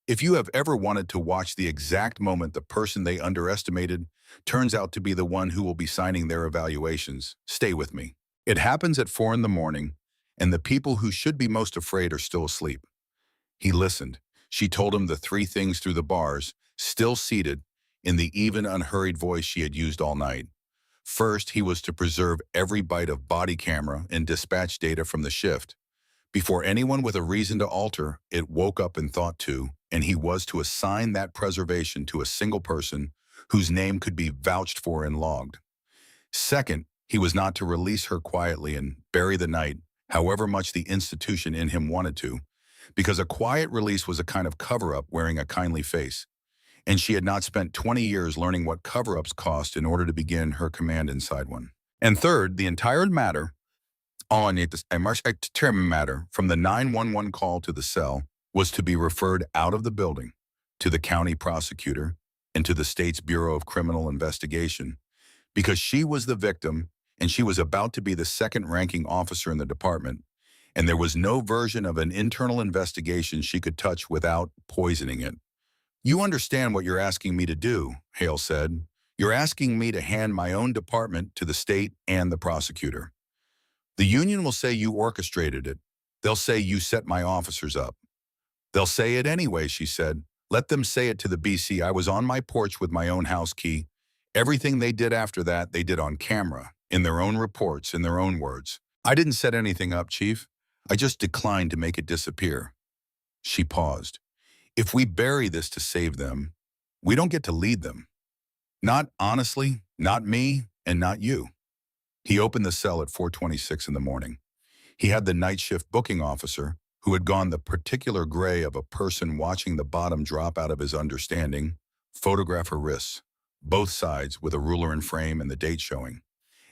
If you have ever wanted to watch the exact moment the person they underestimated turns out to be the one who will be signing their evaluations, stay with me. It happens at 4 in the morning, and the people who should be most afraid are still asleep." He listened. She told him the 3 things through the bars, still seated, in the even, unhurried voice she had used all night. First, he was to preserve every byte of body camera and dispatch data from the shift. Before anyone with a reason to alter it woke up and thought to, and he was to assign that preservation to a single person whose name could be vouched for and logged. Second, he was not to release her quietly and bury the night, however much the institution in him wanted to, because a quiet release was a kind of cover-up wearing a kindly face, and she had not spent 20 years learning what cover-ups cost in order to begin her command inside one. And third, the entire matter, matter from the 911 call to the cell was to be referred out of the building to the county prosecutor and to the state's Bureau of Criminal Investigation, because she was the victim and she was about to be the second-ranking officer in the department, and there was no version of an internal investigation she could touch without poisoning it. "You understand what you're asking me to do," Hale said. "You're asking me to hand my own department to the state and the prosecutor. The union will say you orchestrated it. They'll say you set my officers up. They'll say it anyway," she said. "Let them say it to the BC. I was on my porch with my own house key. Everything they did after that, they did on camera, in their own reports, in their own words. I didn't set anything up, Chief. I just declined to make it disappear." She paused. "If we bury this to save them, we don't get to lead them. Not honestly, not me, and not you." He opened the cell at 4:26 in the morning. He had the night shift booking officer, who had gone the particular gray of a person watching the bottom drop out of his understanding, photograph her wrists, both sides with a ruler and frame and the date showing.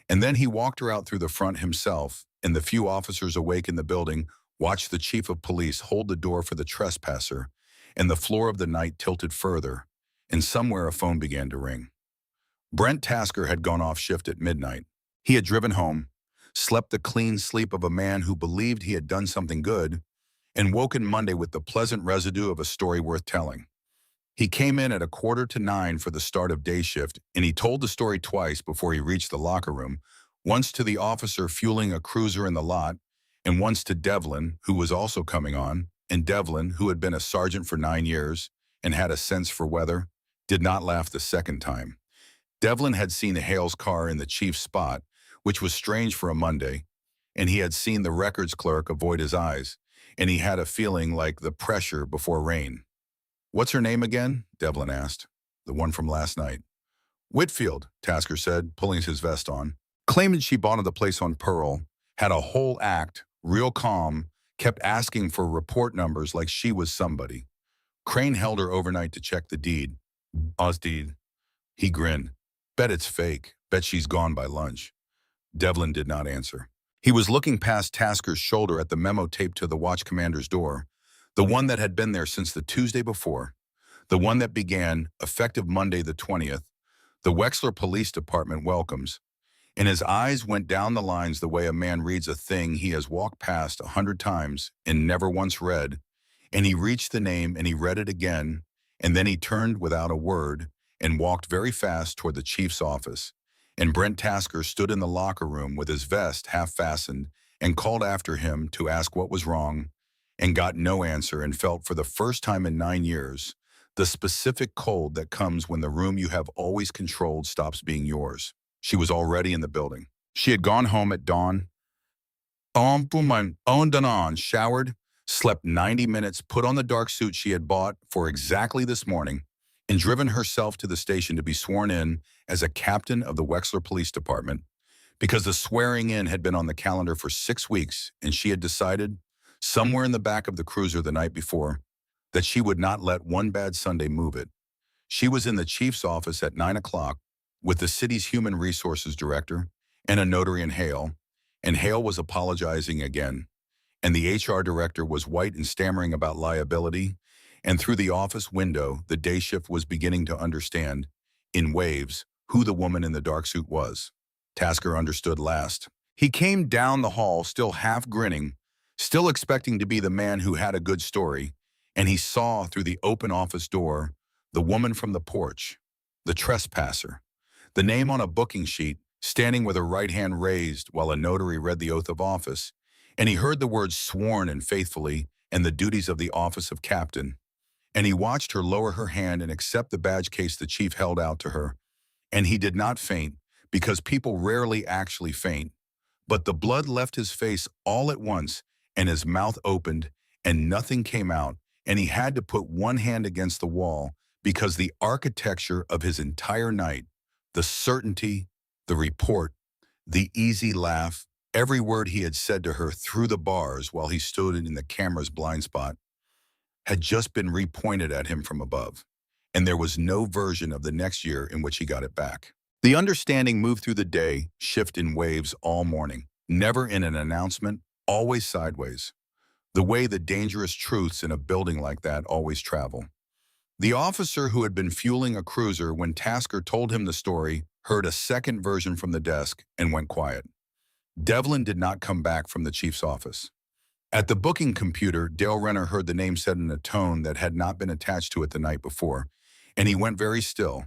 And then he walked her out through the front himself, and the few officers awake in the building watched the chief of police hold the door for the trespasser, and the floor of the night tilted further, and somewhere a phone began to ring. Brent Tasker had gone off shift at midnight. He had driven home, slept the clean sleep of a man who believed he had done something good, and woken Monday with the pleasant residue of a story worth telling. He came in at 8:45 for the start of day shift, and he told the story twice before he reached the locker room, once to the officer fueling a cruiser in the lot, and once to Devlin, who was also coming on, and Devlin, who had been a sergeant for 9 years and had a sense for weather, did not laugh the second time. Devlin had seen Hale's car in the chief's spot, which was strange for a Monday, and he had seen the records clerk avoid his eyes, and he had a feeling like the pressure before rain. "What's her name again?" Devlin asked. "The one from last night." "Whitfield," Tasker said, pulling his vest on. "Claiming she bought the place on Pearl, had a whole act, real calm, kept asking for report numbers like she was somebody. Crane held her overnight to check the deed." "Deed." He grinned. "Bet it's fake. Bet she's gone by lunch." Devlin did not answer. He was looking past Tasker's shoulder at the memo taped to the watch commander's door, the one that had been there since the Tuesday before, the one that began, effective Monday the 20th, "The Wexler Police Department welcomes," and his eyes went down the lines the way a man reads a thing he has walked past 100 times and never once read, and he reached the name and he read it again, and then he turned without a word and walked very fast toward the chief's office, and Brent Tasker stood in the locker room with his vest half fastened and called after him to ask what was wrong, and got no answer and felt for the first time in 9 years the specific cold that comes when the room you have always controlled stops being yours. She was already in the building. She had gone home at dawn, showered, slept 90 minutes, put on the dark suit she had bought for exactly this morning, and driven herself to the station to be sworn in as a captain of the Wexler Police Department because the swearing in had been on the calendar for 6 weeks and she had decided, somewhere in the back of the cruiser the night before, that she would not let one bad Sunday move it. She was in the chief's office at 9 o'clock with the city's human resources director and a notary in Hale, and Hale was apologizing again, and the HR director was white and stammering about liability, and through the office window, the day shift was beginning to understand, in waves, who the woman in the dark suit was. Tasker understood last. He came down the hall still half grinning, still expecting to be the man who had a good story, and he saw through the open office door the woman from the porch, the trespasser, the name on a booking sheet, standing with her right hand raised while a notary read the oath of office, and he heard the words sworn and faithfully and the duties of the office of captain, and he watched her lower her hand and accept the badge case the chief held out to her, and he did not faint, because people rarely actually faint, but the blood left his face all at once, and his mouth opened, and nothing came out, and he had to put one hand against the wall, because the architecture of his entire night, the certainty, the report, the easy laugh, every word he had said to her through the bars while he stood in the camera's blind spot, had just been repointed at him from above, and there was no version of the next year in which he got it back. The understanding moved through the day, shift in waves all morning, never in an announcement, always sideways, the way the dangerous truths in a building like that always travel. The officer who had been fueling a cruiser when Tasker told him the story heard a second version from the desk and went quiet. Devlin did not come back from the chief's office. At the booking computer, Dale Renner heard the name said in a tone that had not been attached to it the night before, and he went very still.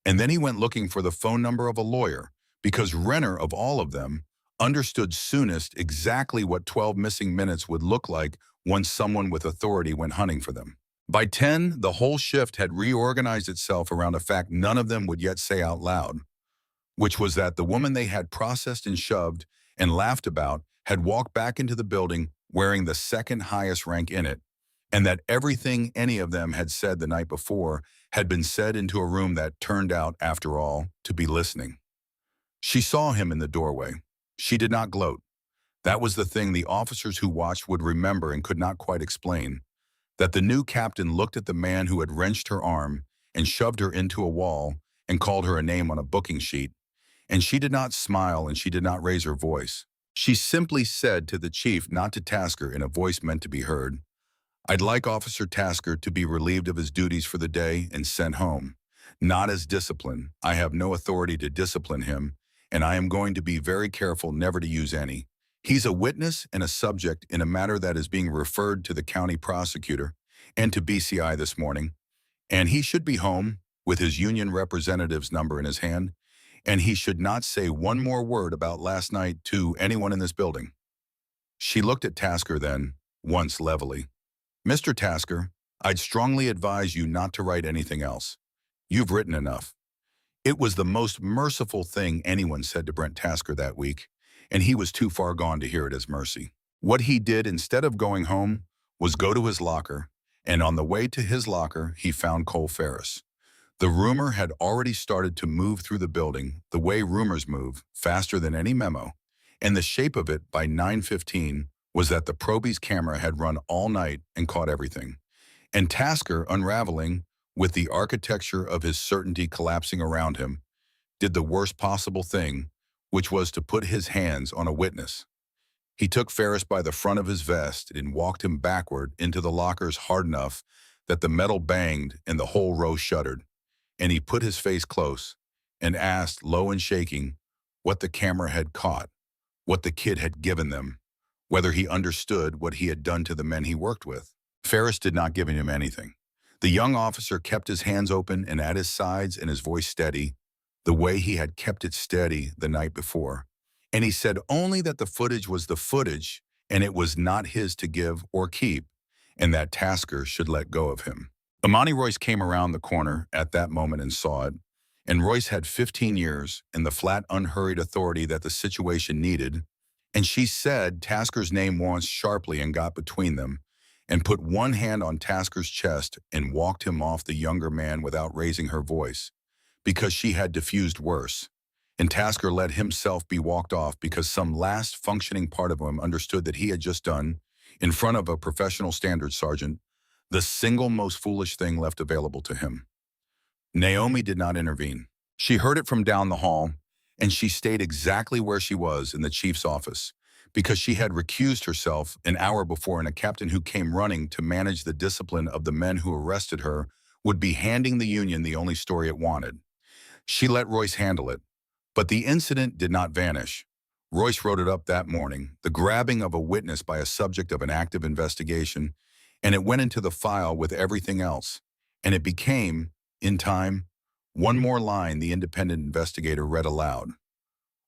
And then he went looking for the phone number of a lawyer, because Renner, of all of them, understood soonest exactly what 12 missing minutes would look like once someone with authority went hunting for them. By 10, the whole shift had reorganized itself around a fact none of them would yet say out loud, which was that the woman they had processed and shoved and laughed about had walked back into the building wearing the second highest rank in it, and that everything any of them had said the night before had been said into a room that turned out, after all, to be listening. She saw him in the doorway. She did not gloat. That was the thing the officers who watched would remember and could not quite explain, that the new captain looked at the man who had wrenched her arm and shoved her into a wall and called her a name on a booking sheet, and she did not smile and she did not raise her voice. She simply said to the chief, not to Tasker, in a voice meant to be heard, "I'd like Officer Tasker to be relieved of his duties for the day and sent home. Not as discipline. I have no authority to discipline him, and I am going to be very careful never to use any. He's a witness and a subject in a matter that is being referred to the county prosecutor and to BCI this morning, and he should be home with his union representative's number in his hand, and he should not say one more word about last night to anyone in this building." She looked at Tasker then, once levelly. "Mr. Tasker, I'd strongly advise you not to write anything else. You've written enough." It was the most merciful thing anyone said to Brent Tasker that week, and he was too far gone to hear it as mercy. What he did instead of going home was go to his locker, and on the way to his locker, he found Cole Ferris. The rumor had already started to move through the building, the way rumors move, faster than any memo, and the shape of it by 9:15 was that the Proby's camera had run all night and caught everything. And Tasker, unraveling, with the architecture of his certainty collapsing around him, did the worst possible thing, which was to put his hands on a witness. He took Ferris by the front of his vest and walked him backward into the lockers hard enough that the metal banged and the whole row shuddered, and he put his face close and asked, low and shaking, what the camera had caught, what the kid had given them, whether he understood what he had done to the men he worked with. Ferris did not give him anything. The young officer kept his hands open and at his sides and his voice steady, the way he had kept it steady the night before. And he said only that the footage was the footage and it was not his to give or keep, and that Tasker should let go of him. Imani Royce came around the corner at that moment and saw it, and Royce had 15 years and the flat, unhurried authority that the situation needed, and she said Tasker's name once sharply and got between them, and put one hand on Tasker's chest and walked him off the younger man without raising her voice, because she had diffused worse. And Tasker let himself be walked off because some last functioning part of him understood that he had just done, in front of a professional standard sergeant, the single most foolish thing left available to him. Naomi did not intervene. She heard it from down the hall, and she stayed exactly where she was in the chief's office, because she had recused herself an hour before, and a captain who came running to manage the discipline of the men who arrested her would be handing the union the only story it wanted. She let Royce handle it, but the incident did not vanish. Royce wrote it up that morning, the grabbing of a witness by a subject of an active investigation, and it went into the file with everything else, and it became, in time, one more line the independent investigator read aloud.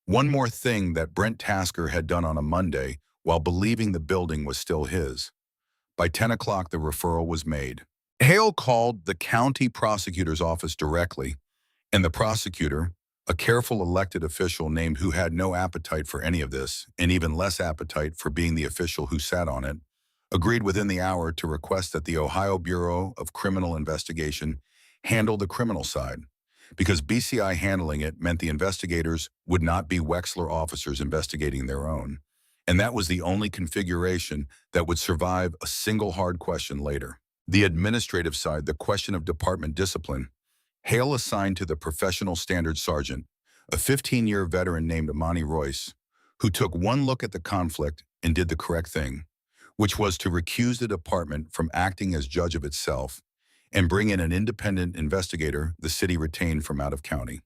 One more thing that Brent Tasker had done on a Monday while believing the building was still his. By 10 o'clock, the referral was made. Hale called the county prosecutor's office directly, and the prosecutor, a careful elected official named who had no appetite for any of this, and even less appetite for being the official who sat on it, agreed within the hour to request that the Ohio Bureau of Criminal Investigation handle the criminal side, because BCI handling it meant the investigators would not be Wexler officers investigating their own, and that was the only configuration that would survive a single hard question later. The administrative side, the question of department discipline, Hale assigned to the professional standard sergeant, a 15-year veteran named Imani Royce, who took one look at the conflict and did the correct thing, which was to recuse the department from acting as judge of itself and bring in an independent investigator the city retained from out of county.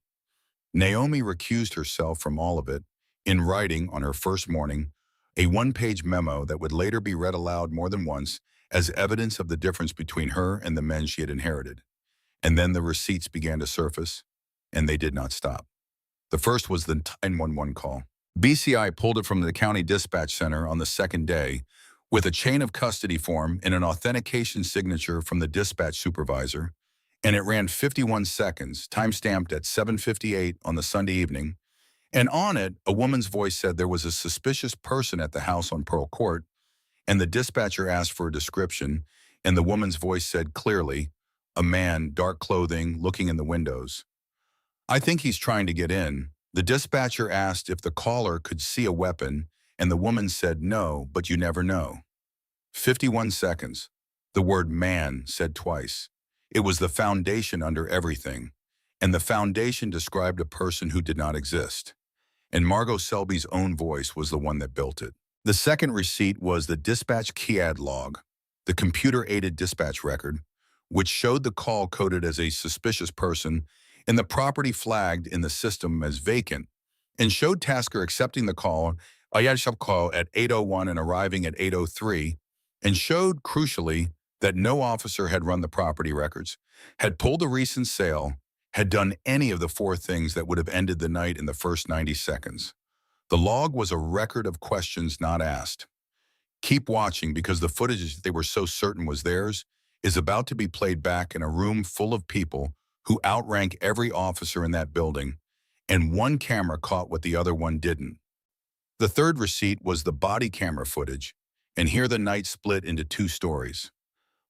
Naomi recused herself from all of it, in writing on her first morning, a one-page memo that would later be read aloud more than once as evidence of the difference between her and the men she had inherited. And then the receipts began to surface, and they did not stop. The first was the 911 call. BCI pulled it from the county dispatch center on the second day with a chain of custody form and an authentication signature from the dispatch supervisor, and it ran 51 seconds, time-stamped at 7:58 on the Sunday evening, and on it, a woman's voice said there was a suspicious person at the house on Pearl Court, and the dispatcher asked for a description, and the woman's voice said clearly, a man, dark clothing, looking in the windows. I think he's trying to get in. The dispatcher asked if the caller could see a weapon, and the woman said no, but you never know. 51 seconds. The word man said twice. It was the foundation under everything, and the foundation described a person who did not exist. And Margot Selby's own voice was the one that built it. The second receipt was the dispatch KIAD log, the computer-aided dispatch record, which showed the call coded as a suspicious person and the property flagged in the system as vacant, and showed Tasker accepting the call at 8:01 and arriving at 8:03, and showed, crucially, that no officer had run the property records, had pulled a recent sale, had done any of the four things that would have ended the night in the first 90 seconds. The log was a record of questions not asked. Keep watching, because the footage they were so certain was theirs is about to be played back in a room full of people who outrank every officer in that building, and one camera caught what the other one didn't. The third receipt was the body camera footage, and here the night split into two stories.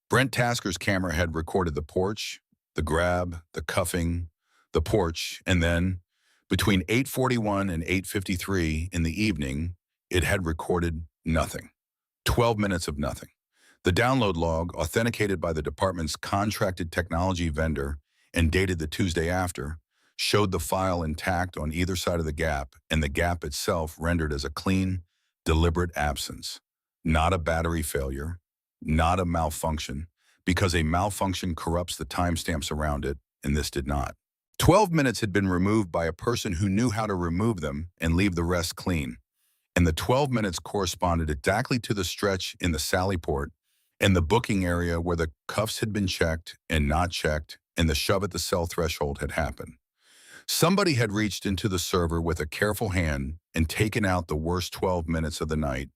Brent Tasker's camera had recorded the porch, the grab, the cuffing, the porch, and then, between 8:41 and 8:53 in the evening, it had recorded nothing. 12 minutes of nothing. The download log, authenticated by the department's contracted technology vendor and dated the Tuesday after, showed the file intact on either side of the gap, and the gap itself rendered as a clean, deliberate absence. Not a battery failure, not a malfunction, because a malfunction corrupts the timestamps around it, and this did not. 12 minutes had been removed by a person who knew how to remove them and leave the rest clean, and the 12 minutes corresponded exactly to the stretch in the Sally port and the booking area where the cuffs had been checked and not checked, and the shove at the cell threshold had happened. Somebody had reached into the server with a careful hand and taken out the worst 12 minutes of the night,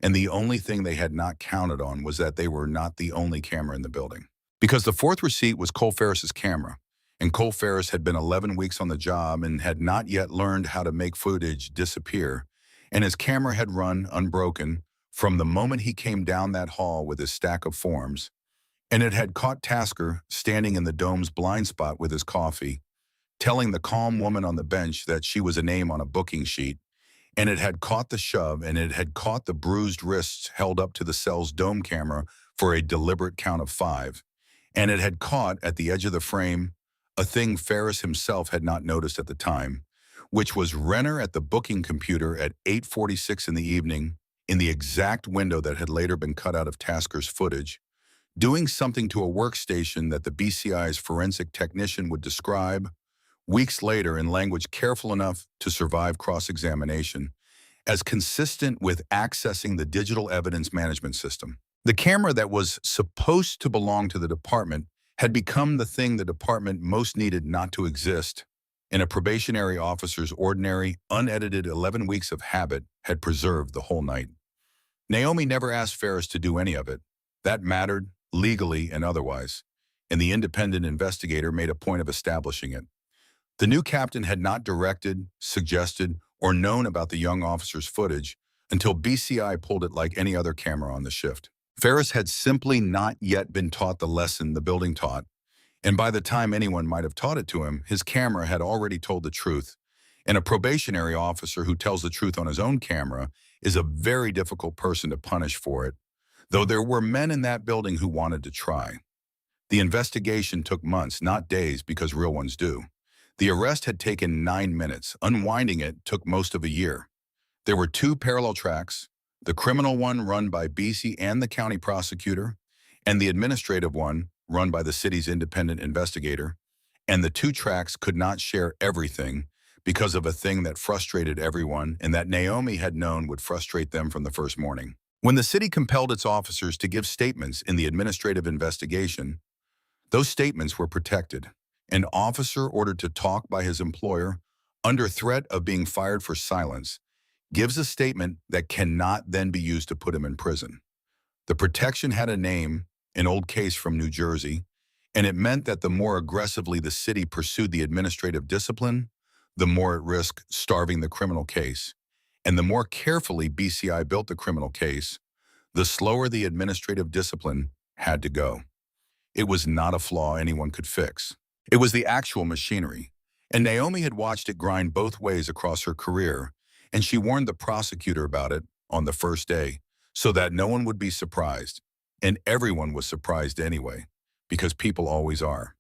And the only thing they had not counted on was that they were not the only camera in the building. Because the fourth receipt was Cole Ferris's camera, and Cole Ferris had been 11 weeks on the job and had not yet learned how to make footage disappear, and his camera had run unbroken from the moment he came down that hall with his stack of forms, and it had caught Tasker standing in the dome's blind spot with his coffee, telling the calm woman on the bench that she was a name on a booking sheet, and it had caught the shove, and it had caught the bruised wrists held up to the cell's dome camera for a deliberate count of 5, and it had caught, at the edge of the frame, a thing Ferris himself had not noticed at the time, which was Renner at the booking computer at 8:46 in the evening, in the exact window that had later been cut out of Tasker's footage, doing something to a workstation that the BCI's forensic technician would describe, weeks later in language careful enough to survive cross-examination, as consistent with accessing the digital evidence management system. The camera that was supposed to belong to the department had become the thing the department most needed not to exist, and a probationary officer's ordinary, unedited 11 weeks of habit had preserved the whole night. Naomi never asked Ferris to do any of it. That mattered, legally and otherwise, and the independent investigator made a point of establishing it. The new captain had not directed, suggested, or known about the young officer's footage until BCI pulled it like any other camera on the shift. Ferris had simply not yet been taught the lesson the building taught, and by the time anyone might have taught it to him, his camera had already told the truth, and a probationary officer who tells the truth on his own camera is a very difficult person to punish for it, though there were men in that building who wanted to try. The investigation took months, not days, because real ones do. The arrest had taken 9 minutes. Unwinding it took most of a year. There were 2 parallel tracks, the criminal one run by BC and the county prosecutor, and the administrative one run by the city's independent investigator, and the 2 tracks could not share everything because of a thing that frustrated everyone and that Naomi had known would frustrate them from the first morning. When the city compelled its officers to give statements in the administrative investigation, those statements were protected. An officer ordered to talk by his employer, under threat of being fired for silence, gives a statement that cannot then be used to put him in prison. The protection had a name, an old case from New Jersey, and it meant that the more aggressively the city pursued the administrative discipline, the more it risked starving the criminal case. And the more carefully BCI built the criminal case, the slower the administrative discipline had to go. It was not a flaw anyone could fix. It was the actual machinery, and Naomi had watched it grind both ways across her career, and she warned the prosecutor about it on the first day so that no one would be surprised, and everyone was surprised anyway, because people always are.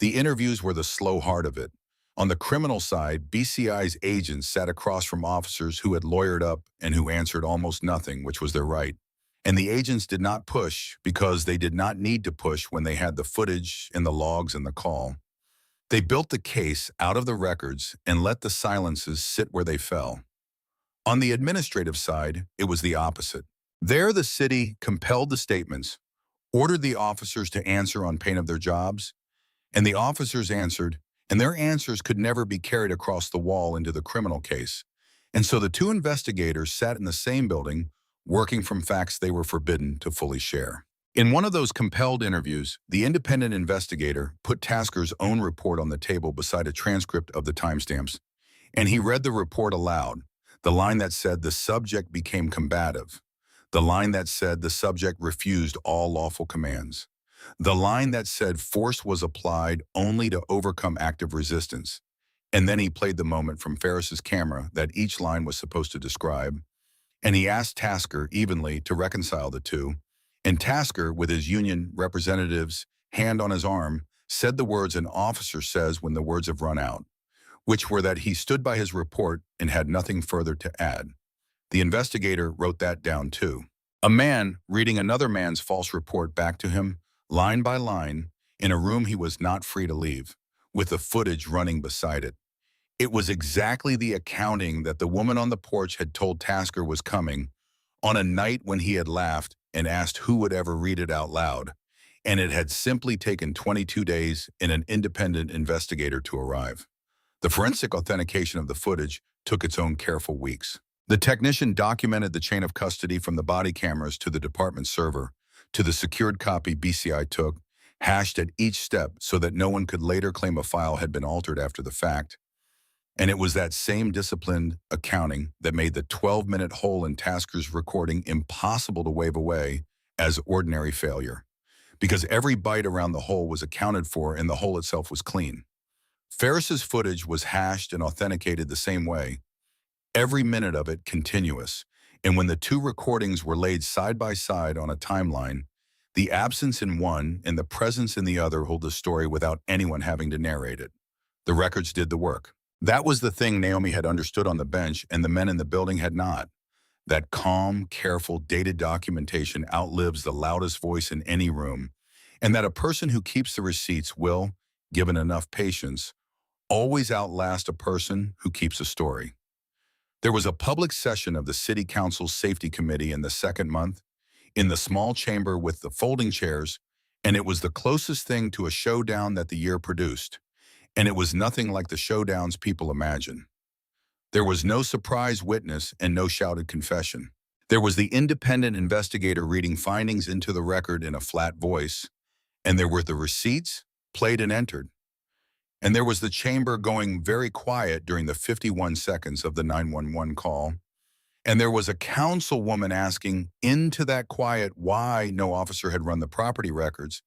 The interviews were the slow heart of it. On the criminal side, BCI's agents sat across from officers who had lawyered up and who answered almost nothing, which was their right. And the agents did not push because they did not need to push when they had the footage and the logs and the call. They built the case out of the records and let the silences sit where they fell. On the administrative side, it was the opposite. There, the city compelled the statements, ordered the officers to answer on pain of their jobs, and the officers answered, and their answers could never be carried across the wall into the criminal case. And so the 2 investigators sat in the same building, working from facts they were forbidden to fully share. In one of those compelled interviews, the independent investigator put Tasker's own report on the table beside a transcript of the timestamps, and he read the report aloud, the line that said the subject became combative, the line that said the subject refused all lawful commands, the line that said force was applied only to overcome active resistance, and then he played the moment from Ferris's camera that each line was supposed to describe, and he asked Tasker evenly to reconcile the 2, and Tasker, with his union representative's hand on his arm, said the words an officer says when the words have run out, which were that he stood by his report and had nothing further to add. The investigator wrote that down too. A man reading another man's false report back to him, line by line, in a room he was not free to leave, with the footage running beside it. It was exactly the accounting that the woman on the porch had told Tasker was coming, on a night when he had laughed and asked who would ever read it out loud, and it had simply taken 22 days and an independent investigator to arrive. The forensic authentication of the footage took its own careful weeks. The technician documented the chain of custody from the body cameras to the department server, to the secured copy BCI took, hashed at each step so that no one could later claim a file had been altered after the fact. And it was that same disciplined accounting that made the 12-minute hole in Tasker's recording impossible to wave away as ordinary failure, because every bite around the hole was accounted for and the hole itself was clean. Ferris's footage was hashed and authenticated the same way, every minute of it continuous, and when the two recordings were laid side by side on a timeline, the absence in one and the presence in the other hold the story without anyone having to narrate it. The records did the work. That was the thing Naomi had understood on the bench and the men in the building had not. That calm, careful, dated documentation outlives the loudest voice in any room, and that a person who keeps the receipts will, given enough patience, always outlast a person who keeps a story. There was a public session of the City Council's Safety Committee in the second month, in the small chamber with the folding chairs, and it was the closest thing to a showdown that the year produced, and it was nothing like the showdowns people imagine. There was no surprise witness and no shouted confession. There was the independent investigator reading findings into the record in a flat voice, and there were the receipts, played and entered. And there was the chamber going very quiet during the 51 seconds of the 911 call. And there was a councilwoman asking into that quiet why no officer had run the property records.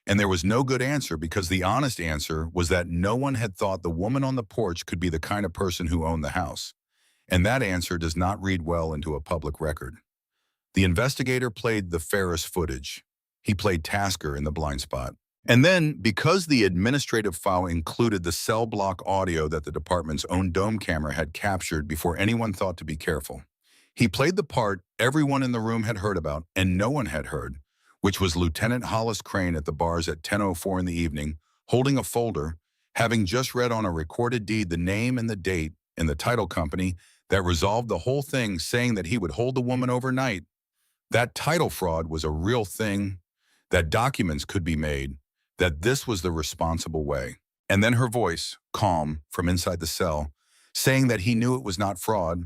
And there was no good answer, because the honest answer was that no one had thought the woman on the porch could be the kind of person who owned the house. And that answer does not read well into a public record. The investigator played the Ferris footage. He played Tasker in the blind spot. And then, because the administrative file included the cell block audio that the department's own dome camera had captured before anyone thought to be careful, he played the part everyone in the room had heard about and no one had heard, which was Lieutenant Hollis Crane at the bars at 10:04 in the evening, holding a folder, having just read on a recorded deed the name and the date in the title company that resolved the whole thing, saying that he would hold the woman overnight. That title fraud was a real thing, that documents could be made, that this was the responsible way. And then her voice, calm, from inside the cell, saying that he knew it was not fraud,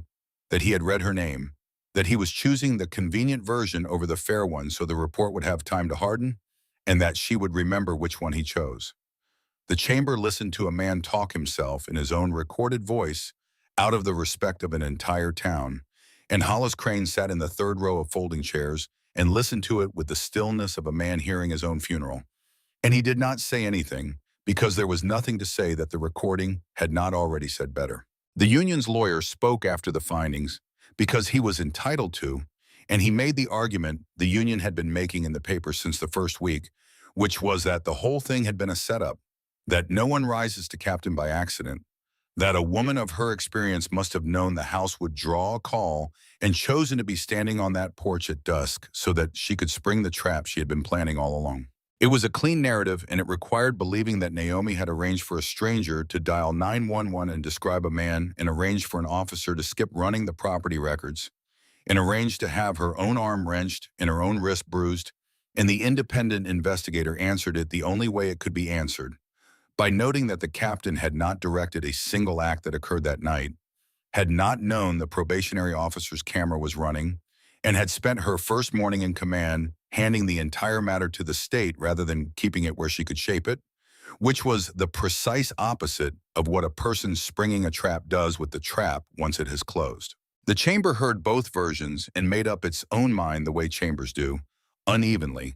that he had read her name, that he was choosing the convenient version over the fair one so the report would have time to harden, and that she would remember which one he chose. The chamber listened to a man talk himself in his own recorded voice out of the respect of an entire town, and Hollis Crane sat in the third row of folding chairs and listened to it with the stillness of a man hearing his own funeral. And he did not say anything, because there was nothing to say that the recording had not already said better. The union's lawyer spoke after the findings because he was entitled to, and he made the argument the union had been making in the paper since the first week, which was that the whole thing had been a setup, that no one rises to captain by accident, that a woman of her experience must have known the house would draw a call and chosen to be standing on that porch at dusk so that she could spring the trap she had been planning all along. It was a clean narrative, and it required believing that Naomi had arranged for a stranger to dial 911 and describe a man, and arranged for an officer to skip running the property records, and arranged to have her own arm wrenched and her own wrist bruised, and the independent investigator answered it the only way it could be answered, by noting that the captain had not directed a single act that occurred that night, had not known the probationary officer's camera was running, and had spent her first morning in command handing the entire matter to the state rather than keeping it where she could shape it, which was the precise opposite of what a person springing a trap does with the trap once it has closed. The chamber heard both versions and made up its own mind the way chambers do, unevenly,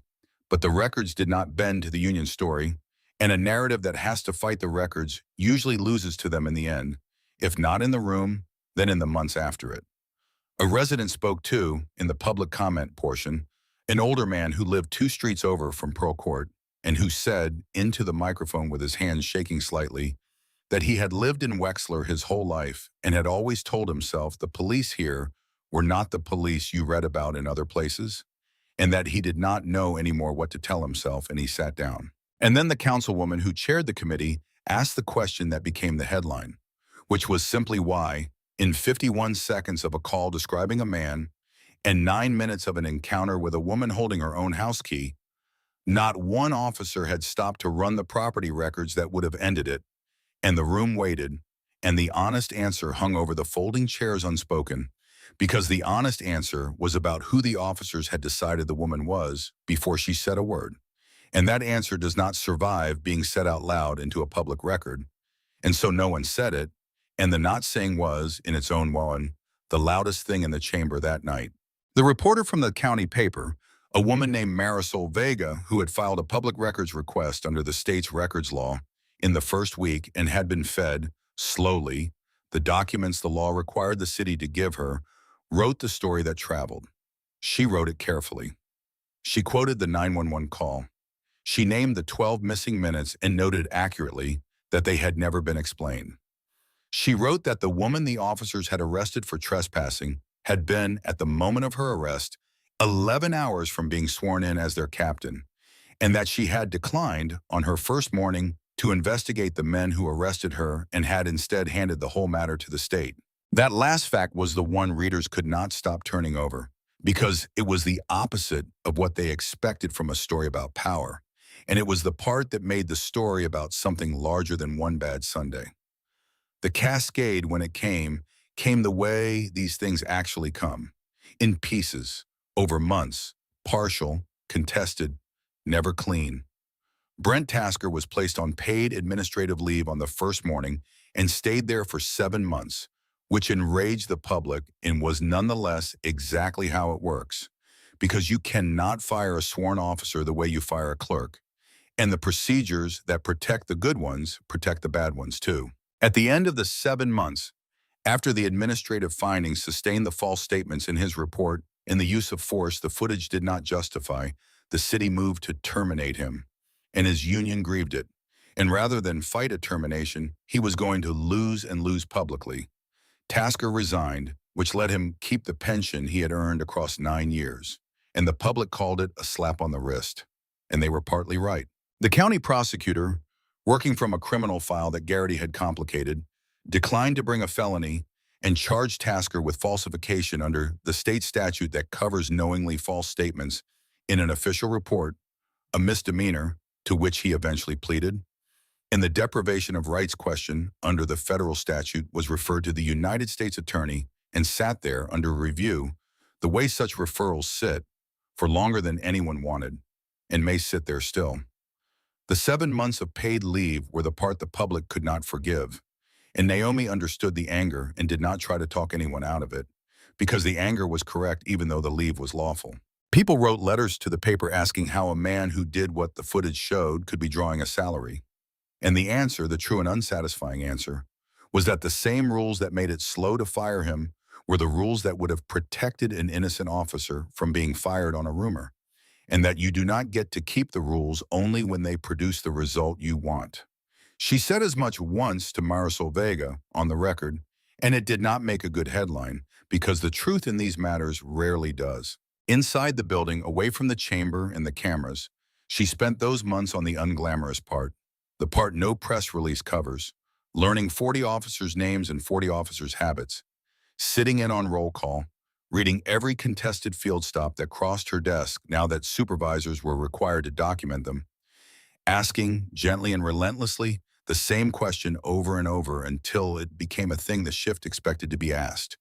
but the records did not bend to the union story, and a narrative that has to fight the records usually loses to them in the end, if not in the room, then in the months after it. A resident spoke too, in the public comment portion, an older man who lived 2 streets over from Pearl Court, and who said, into the microphone with his hands shaking slightly, that he had lived in Wexler his whole life and had always told himself the police here were not the police you read about in other places, and that he did not know anymore what to tell himself, and he sat down. And then the councilwoman who chaired the committee asked the question that became the headline, which was simply why, in 51 seconds of a call describing a man and 9 minutes of an encounter with a woman holding her own house key, not one officer had stopped to run the property records that would have ended it, and the room waited, and the honest answer hung over the folding chairs unspoken, because the honest answer was about who the officers had decided the woman was before she said a word. And that answer does not survive being said out loud into a public record. And so no one said it, and the not saying was, in its own way, the loudest thing in the chamber that night. The reporter from the county paper, a woman named Marisol Vega, who had filed a public records request under the state's records law in the first week and had been fed, slowly, the documents the law required the city to give her, wrote the story that traveled. She wrote it carefully. She quoted the 911 call. She named the 12 missing minutes and noted accurately that they had never been explained. She wrote that the woman the officers had arrested for trespassing had been, at the moment of her arrest, 11 hours from being sworn in as their captain, and that she had declined, on her first morning, to investigate the men who arrested her and had instead handed the whole matter to the state. That last fact was the one readers could not stop turning over, because it was the opposite of what they expected from a story about power, and it was the part that made the story about something larger than one bad Sunday. The cascade, when it came the way these things actually come, in pieces, over months, partial, contested, never clean. Brent Tasker was placed on paid administrative leave on the first morning and stayed there for 7 months, which enraged the public and was nonetheless exactly how it works, because you cannot fire a sworn officer the way you fire a clerk, and the procedures that protect the good ones protect the bad ones too. At the end of the 7 months, after the administrative findings sustained the false statements in his report and the use of force the footage did not justify, the city moved to terminate him, and his union grieved it. And rather than fight a termination, he was going to lose and lose publicly. Tasker resigned, which let him keep the pension he had earned across 9 years, and the public called it a slap on the wrist. And they were partly right. The county prosecutor, working from a criminal file that Garrity had complicated, declined to bring a felony and charged Tasker with falsification under the state statute that covers knowingly false statements in an official report, a misdemeanor to which he eventually pleaded. And the deprivation of rights question under the federal statute was referred to the United States Attorney and sat there under review, the way such referrals sit, for longer than anyone wanted, and may sit there still. The 7 months of paid leave were the part the public could not forgive, and Naomi understood the anger and did not try to talk anyone out of it, because the anger was correct even though the leave was lawful. People wrote letters to the paper asking how a man who did what the footage showed could be drawing a salary. And the answer, the true and unsatisfying answer, was that the same rules that made it slow to fire him were the rules that would have protected an innocent officer from being fired on a rumor, and that you do not get to keep the rules only when they produce the result you want. She said as much once to Marisol Vega on the record, and it did not make a good headline, because the truth in these matters rarely does. Inside the building, away from the chamber and the cameras, she spent those months on the unglamorous part, the part no press release covers, learning 40 officers' names and 40 officers' habits, sitting in on roll call, reading every contested field stop that crossed her desk now that supervisors were required to document them, asking, gently and relentlessly, the same question over and over until it became a thing the shift expected to be asked,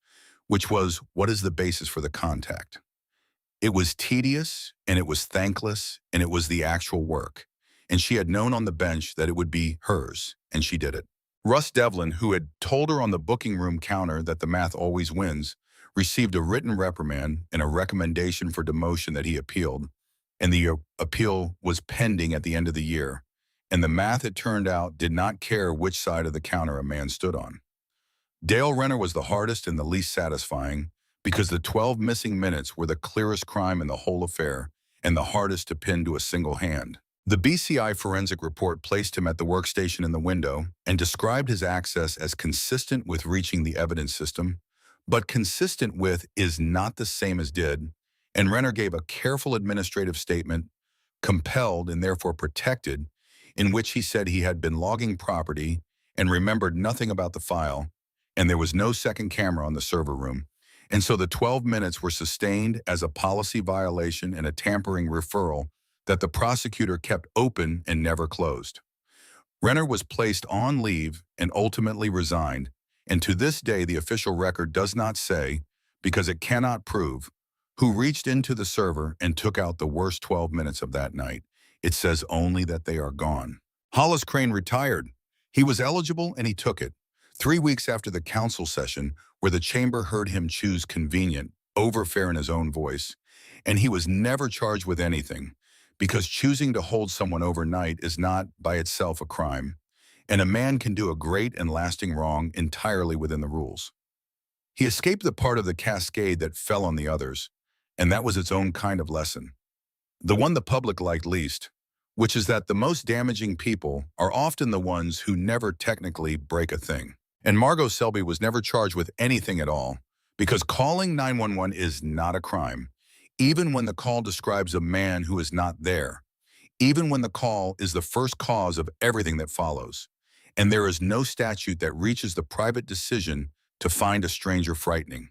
which was, what is the basis for the contact? It was tedious, and it was thankless, and it was the actual work. And she had known on the bench that it would be hers, and she did it. Russ Devlin, who had told her on the booking room counter that the math always wins, received a written reprimand and a recommendation for demotion that he appealed, and the appeal was pending at the end of the year. And the math, it turned out, did not care which side of the counter a man stood on. Dale Renner was the hardest and the least satisfying, because the 12 missing minutes were the clearest crime in the whole affair and the hardest to pin to a single hand. The BCI forensic report placed him at the workstation in the window and described his access as consistent with reaching the evidence system, but consistent with is not the same as did, and Renner gave a careful administrative statement, compelled and therefore protected, in which he said he had been logging property and remembered nothing about the file, and there was no second camera on the server room, and so the 12 minutes were sustained as a policy violation and a tampering referral that the prosecutor kept open and never closed. Renner was placed on leave and ultimately resigned, and to this day the official record does not say, because it cannot prove who reached into the server and took out the worst 12 minutes of that night. It says only that they are gone. Hollis Crane retired. He was eligible and he took it. 3 weeks after the council session, where the chamber heard him choose convenient over fair in his own voice, and he was never charged with anything, because choosing to hold someone overnight is not by itself a crime, and a man can do a great and lasting wrong entirely within the rules. He escaped the part of the cascade that fell on the others, and that was its own kind of lesson. The one the public liked least, which is that the most damaging people are often the ones who never technically break a thing. And Margot Selby was never charged with anything at all, because calling 911 is not a crime, even when the call describes a man who is not there, even when the call is the first cause of everything that follows. And there is no statute that reaches the private decision to find a stranger frightening.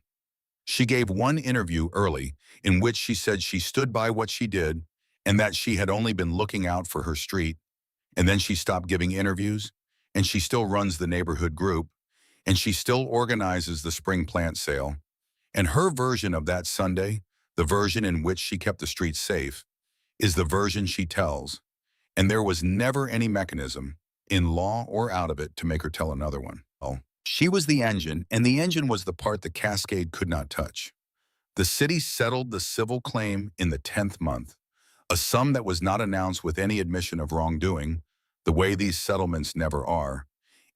She gave one interview early in which she said she stood by what she did and that she had only been looking out for her street, and then she stopped giving interviews, and she still runs the neighborhood group, and she still organizes the spring plant sale. And her version of that Sunday, the version in which she kept the streets safe, is the version she tells, and there was never any mechanism, in law or out of it, to make her tell another one. She was the engine, and the engine was the part the cascade could not touch. The city settled the civil claim in the 10th month, a sum that was not announced with any admission of wrongdoing, the way these settlements never are,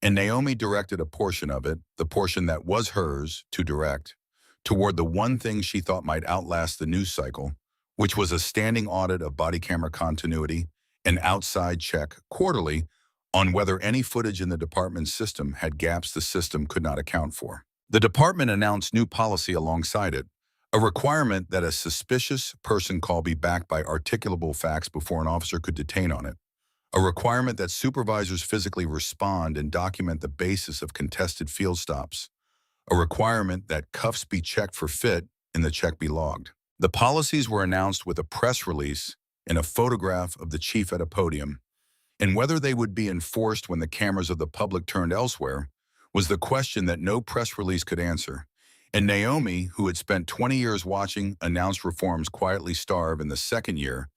and Naomi directed a portion of it, the portion that was hers to direct, toward the one thing she thought might outlast the news cycle, which was a standing audit of body camera continuity, an outside check quarterly on whether any footage in the department's system had gaps the system could not account for. The department announced new policy alongside it, a requirement that a suspicious person call be backed by articulable facts before an officer could detain on it, a requirement that supervisors physically respond and document the basis of contested field stops, a requirement that cuffs be checked for fit and the check be logged. The policies were announced with a press release and a photograph of the chief at a podium, and whether they would be enforced when the cameras of the public turned elsewhere was the question that no press release could answer. And Naomi, who had spent 20 years watching announced reforms quietly starve in the second year,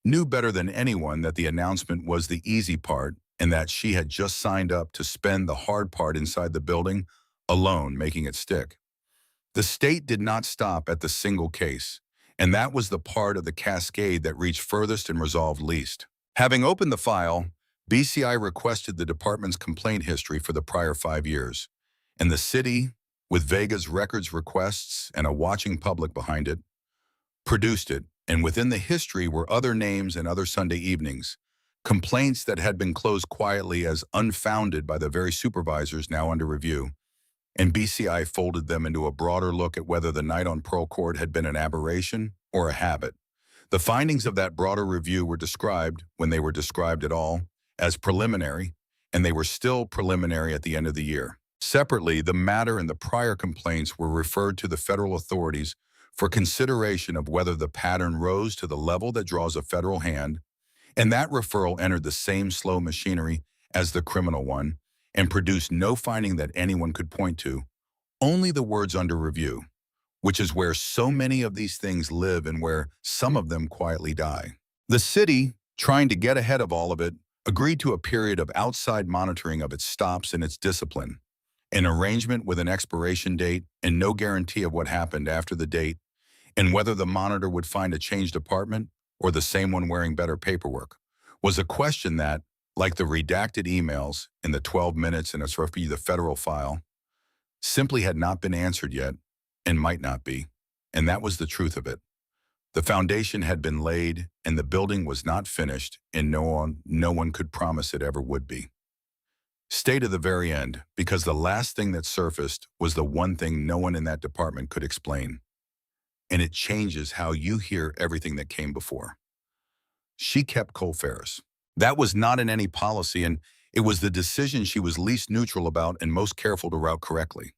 knew better than anyone that the announcement was the easy part and that she had just signed up to spend the hard part inside the building alone, making it stick. The state did not stop at the single case, and that was the part of the cascade that reached furthest and resolved least. Having opened the file, BCI requested the department's complaint history for the prior 5 years, and the city, with Vega's records requests and a watching public behind it, produced it, and within the history were other names and other Sunday evenings, complaints that had been closed quietly as unfounded by the very supervisors now under review, and BCI folded them into a broader look at whether the night on Pearl Court had been an aberration or a habit. The findings of that broader review were described, when they were described at all, as preliminary, and they were still preliminary at the end of the year. Separately, the matter and the prior complaints were referred to the federal authorities for consideration of whether the pattern rose to the level that draws a federal hand, and that referral entered the same slow machinery as the criminal one and produced no finding that anyone could point to, only the words under review, which is where so many of these things live and where some of them quietly die. The city, trying to get ahead of all of it, agreed to a period of outside monitoring of its stops and its discipline, an arrangement with an expiration date and no guarantee of what happened after the date, and whether the monitor would find a changed apartment or the same one wearing better paperwork, was a question that, like the redacted emails in the 12 minutes in the federal file, simply had not been answered yet and might not be, and that was the truth of it. The foundation had been laid and the building was not finished, and no one could promise it ever would be. Stay to the very end, because the last thing that surfaced was the one thing no one in that department could explain. And it changes how you hear everything that came before. She kept Cole Ferris. That was not in any policy, and it was the decision she was least neutral about and most careful to route correctly.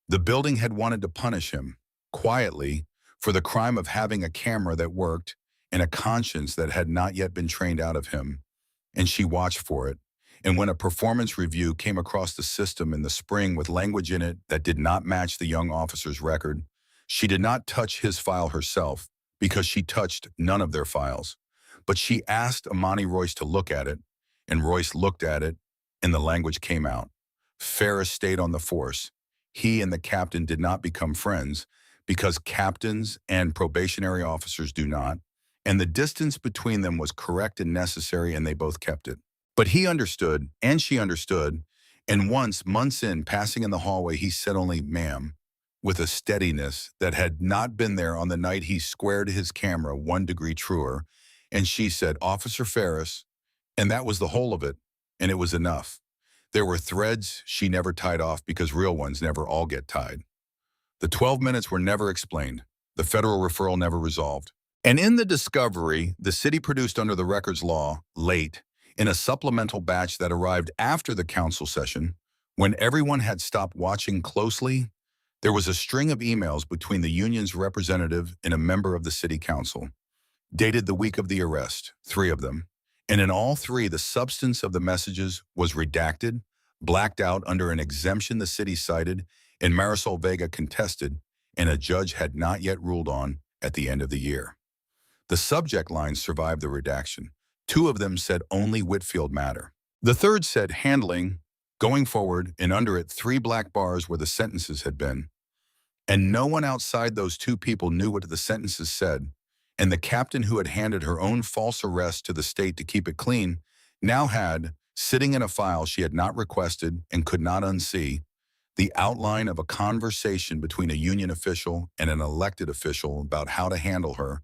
The building had wanted to punish him, quietly, for the crime of having a camera that worked and a conscience that had not yet been trained out of him, and she watched for it. And when a performance review came across the system in the spring with language in it that did not match the young officer's record, She did not touch his file herself because she touched none of their files. But she asked Amani Royce to look at it, and Royce looked at it, and the language came out. Ferris stayed on the force. He and the captain did not become friends because captains and probationary officers do not, and the distance between them was correct and necessary, and they both kept it. But he understood, and she understood, and once, months in, passing in the hallway, he said only, "Ma'am," with a steadiness that had not been there on the night he squared his camera 1 degree truer, and she said, "Officer Ferris," and that was the whole of it, and it was enough. There were threads she never tied off because real ones never all get tied. The 12 minutes were never explained. The federal referral never resolved. And in the discovery, the city produced under the records law, late, in a supplemental batch that arrived after the council session, when everyone had stopped watching closely, there was a string of emails between the union's representative and a member of the city council, dated the week of the arrest, 3 of them. And in all 3, the substance of the messages was redacted, blacked out under an exemption the city cited, and Marisol Vega contested, and a judge had not yet ruled on at the end of the year. The subject lines survived the redaction. 2 of them said only Whitfield matter. The third said handling, going forward, and under it 3 black bars where the sentences had been. And no one outside those 2 people knew what the sentences said, and the captain who had handed her own false arrest to the state to keep it clean now had, sitting in a file she had not requested and could not unsee, the outline of a conversation between a union official and an elected official about how to handle her,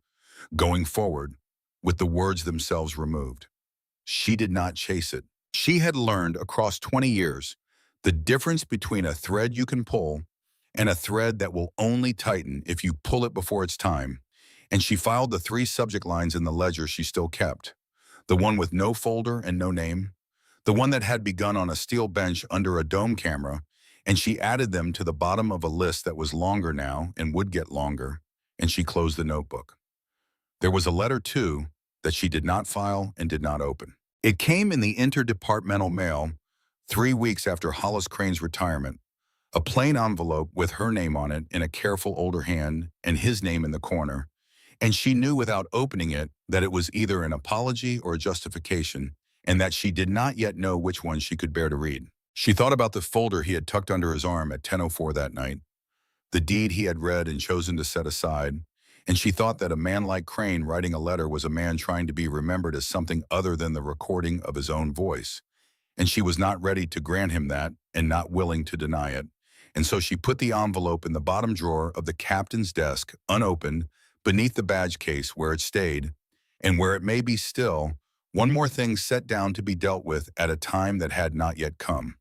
going forward, with the words themselves removed. She did not chase it. She had learned across 20 years the difference between a thread you can pull and a thread that will only tighten if you pull it before it's time, and she filed the 3 subject lines in the ledger she still kept. The one with no folder and no name, the one that had begun on a steel bench under a dome camera, and she added them to the bottom of a list that was longer now and would get longer, and she closed the notebook. There was a letter, too, that she did not file and did not open. It came in the interdepartmental mail 3 weeks after Hollis Crane's retirement, a plain envelope with her name on it in a careful older hand and his name in the corner, and she knew without opening it that it was either an apology or a justification, and that she did not yet know which one she could bear to read. She thought about the folder he had tucked under his arm at 10:04 that night, the deed he had read and chosen to set aside, and she thought that a man like Crane writing a letter was a man trying to be remembered as something other than the recording of his own voice, and she was not ready to grant him that and not willing to deny it. And so she put the envelope in the bottom drawer of the captain's desk, unopened, beneath the badge case where it stayed, and where it may be still, one more thing set down to be dealt with at a time that had not yet come.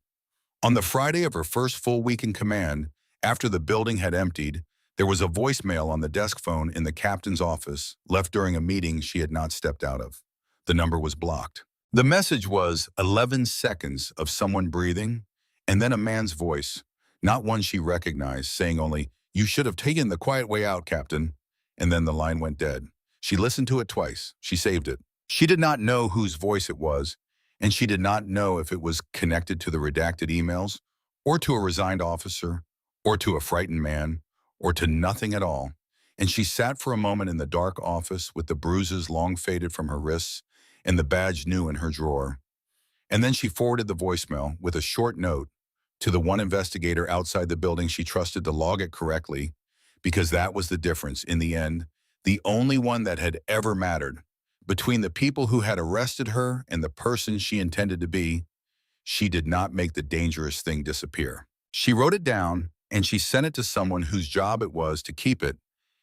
On the Friday of her first full week in command, after the building had emptied, there was a voicemail on the desk phone in the captain's office, left during a meeting she had not stepped out of. The number was blocked. The message was 11 seconds of someone breathing, and then a man's voice, not one she recognized, saying only, "You should have taken the quiet way out, Captain." And then the line went dead. She listened to it twice. She saved it. She did not know whose voice it was, and she did not know if it was connected to the redacted emails, or to a resigned officer, or to a frightened man, or to nothing at all. And she sat for a moment in the dark office with the bruises long faded from her wrists and the badge new in her drawer. And then she forwarded the voicemail with a short note to the one investigator outside the building she trusted to log it correctly, because that was the difference, in the end, the only one that had ever mattered. Between the people who had arrested her and the person she intended to be, she did not make the dangerous thing disappear. She wrote it down, and she sent it to someone whose job it was to keep it,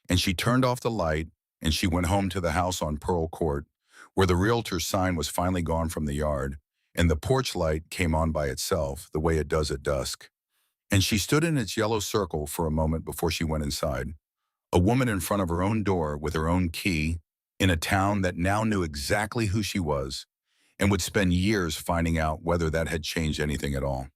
and she turned off the light, and she went home to the house on Pearl Court, where the realtor's sign was finally gone from the yard, and the porch light came on by itself, the way it does at dusk. And she stood in its yellow circle for a moment before she went inside, a woman in front of her own door with her own key, in a town that now knew exactly who she was and would spend years finding out whether that had changed anything at all.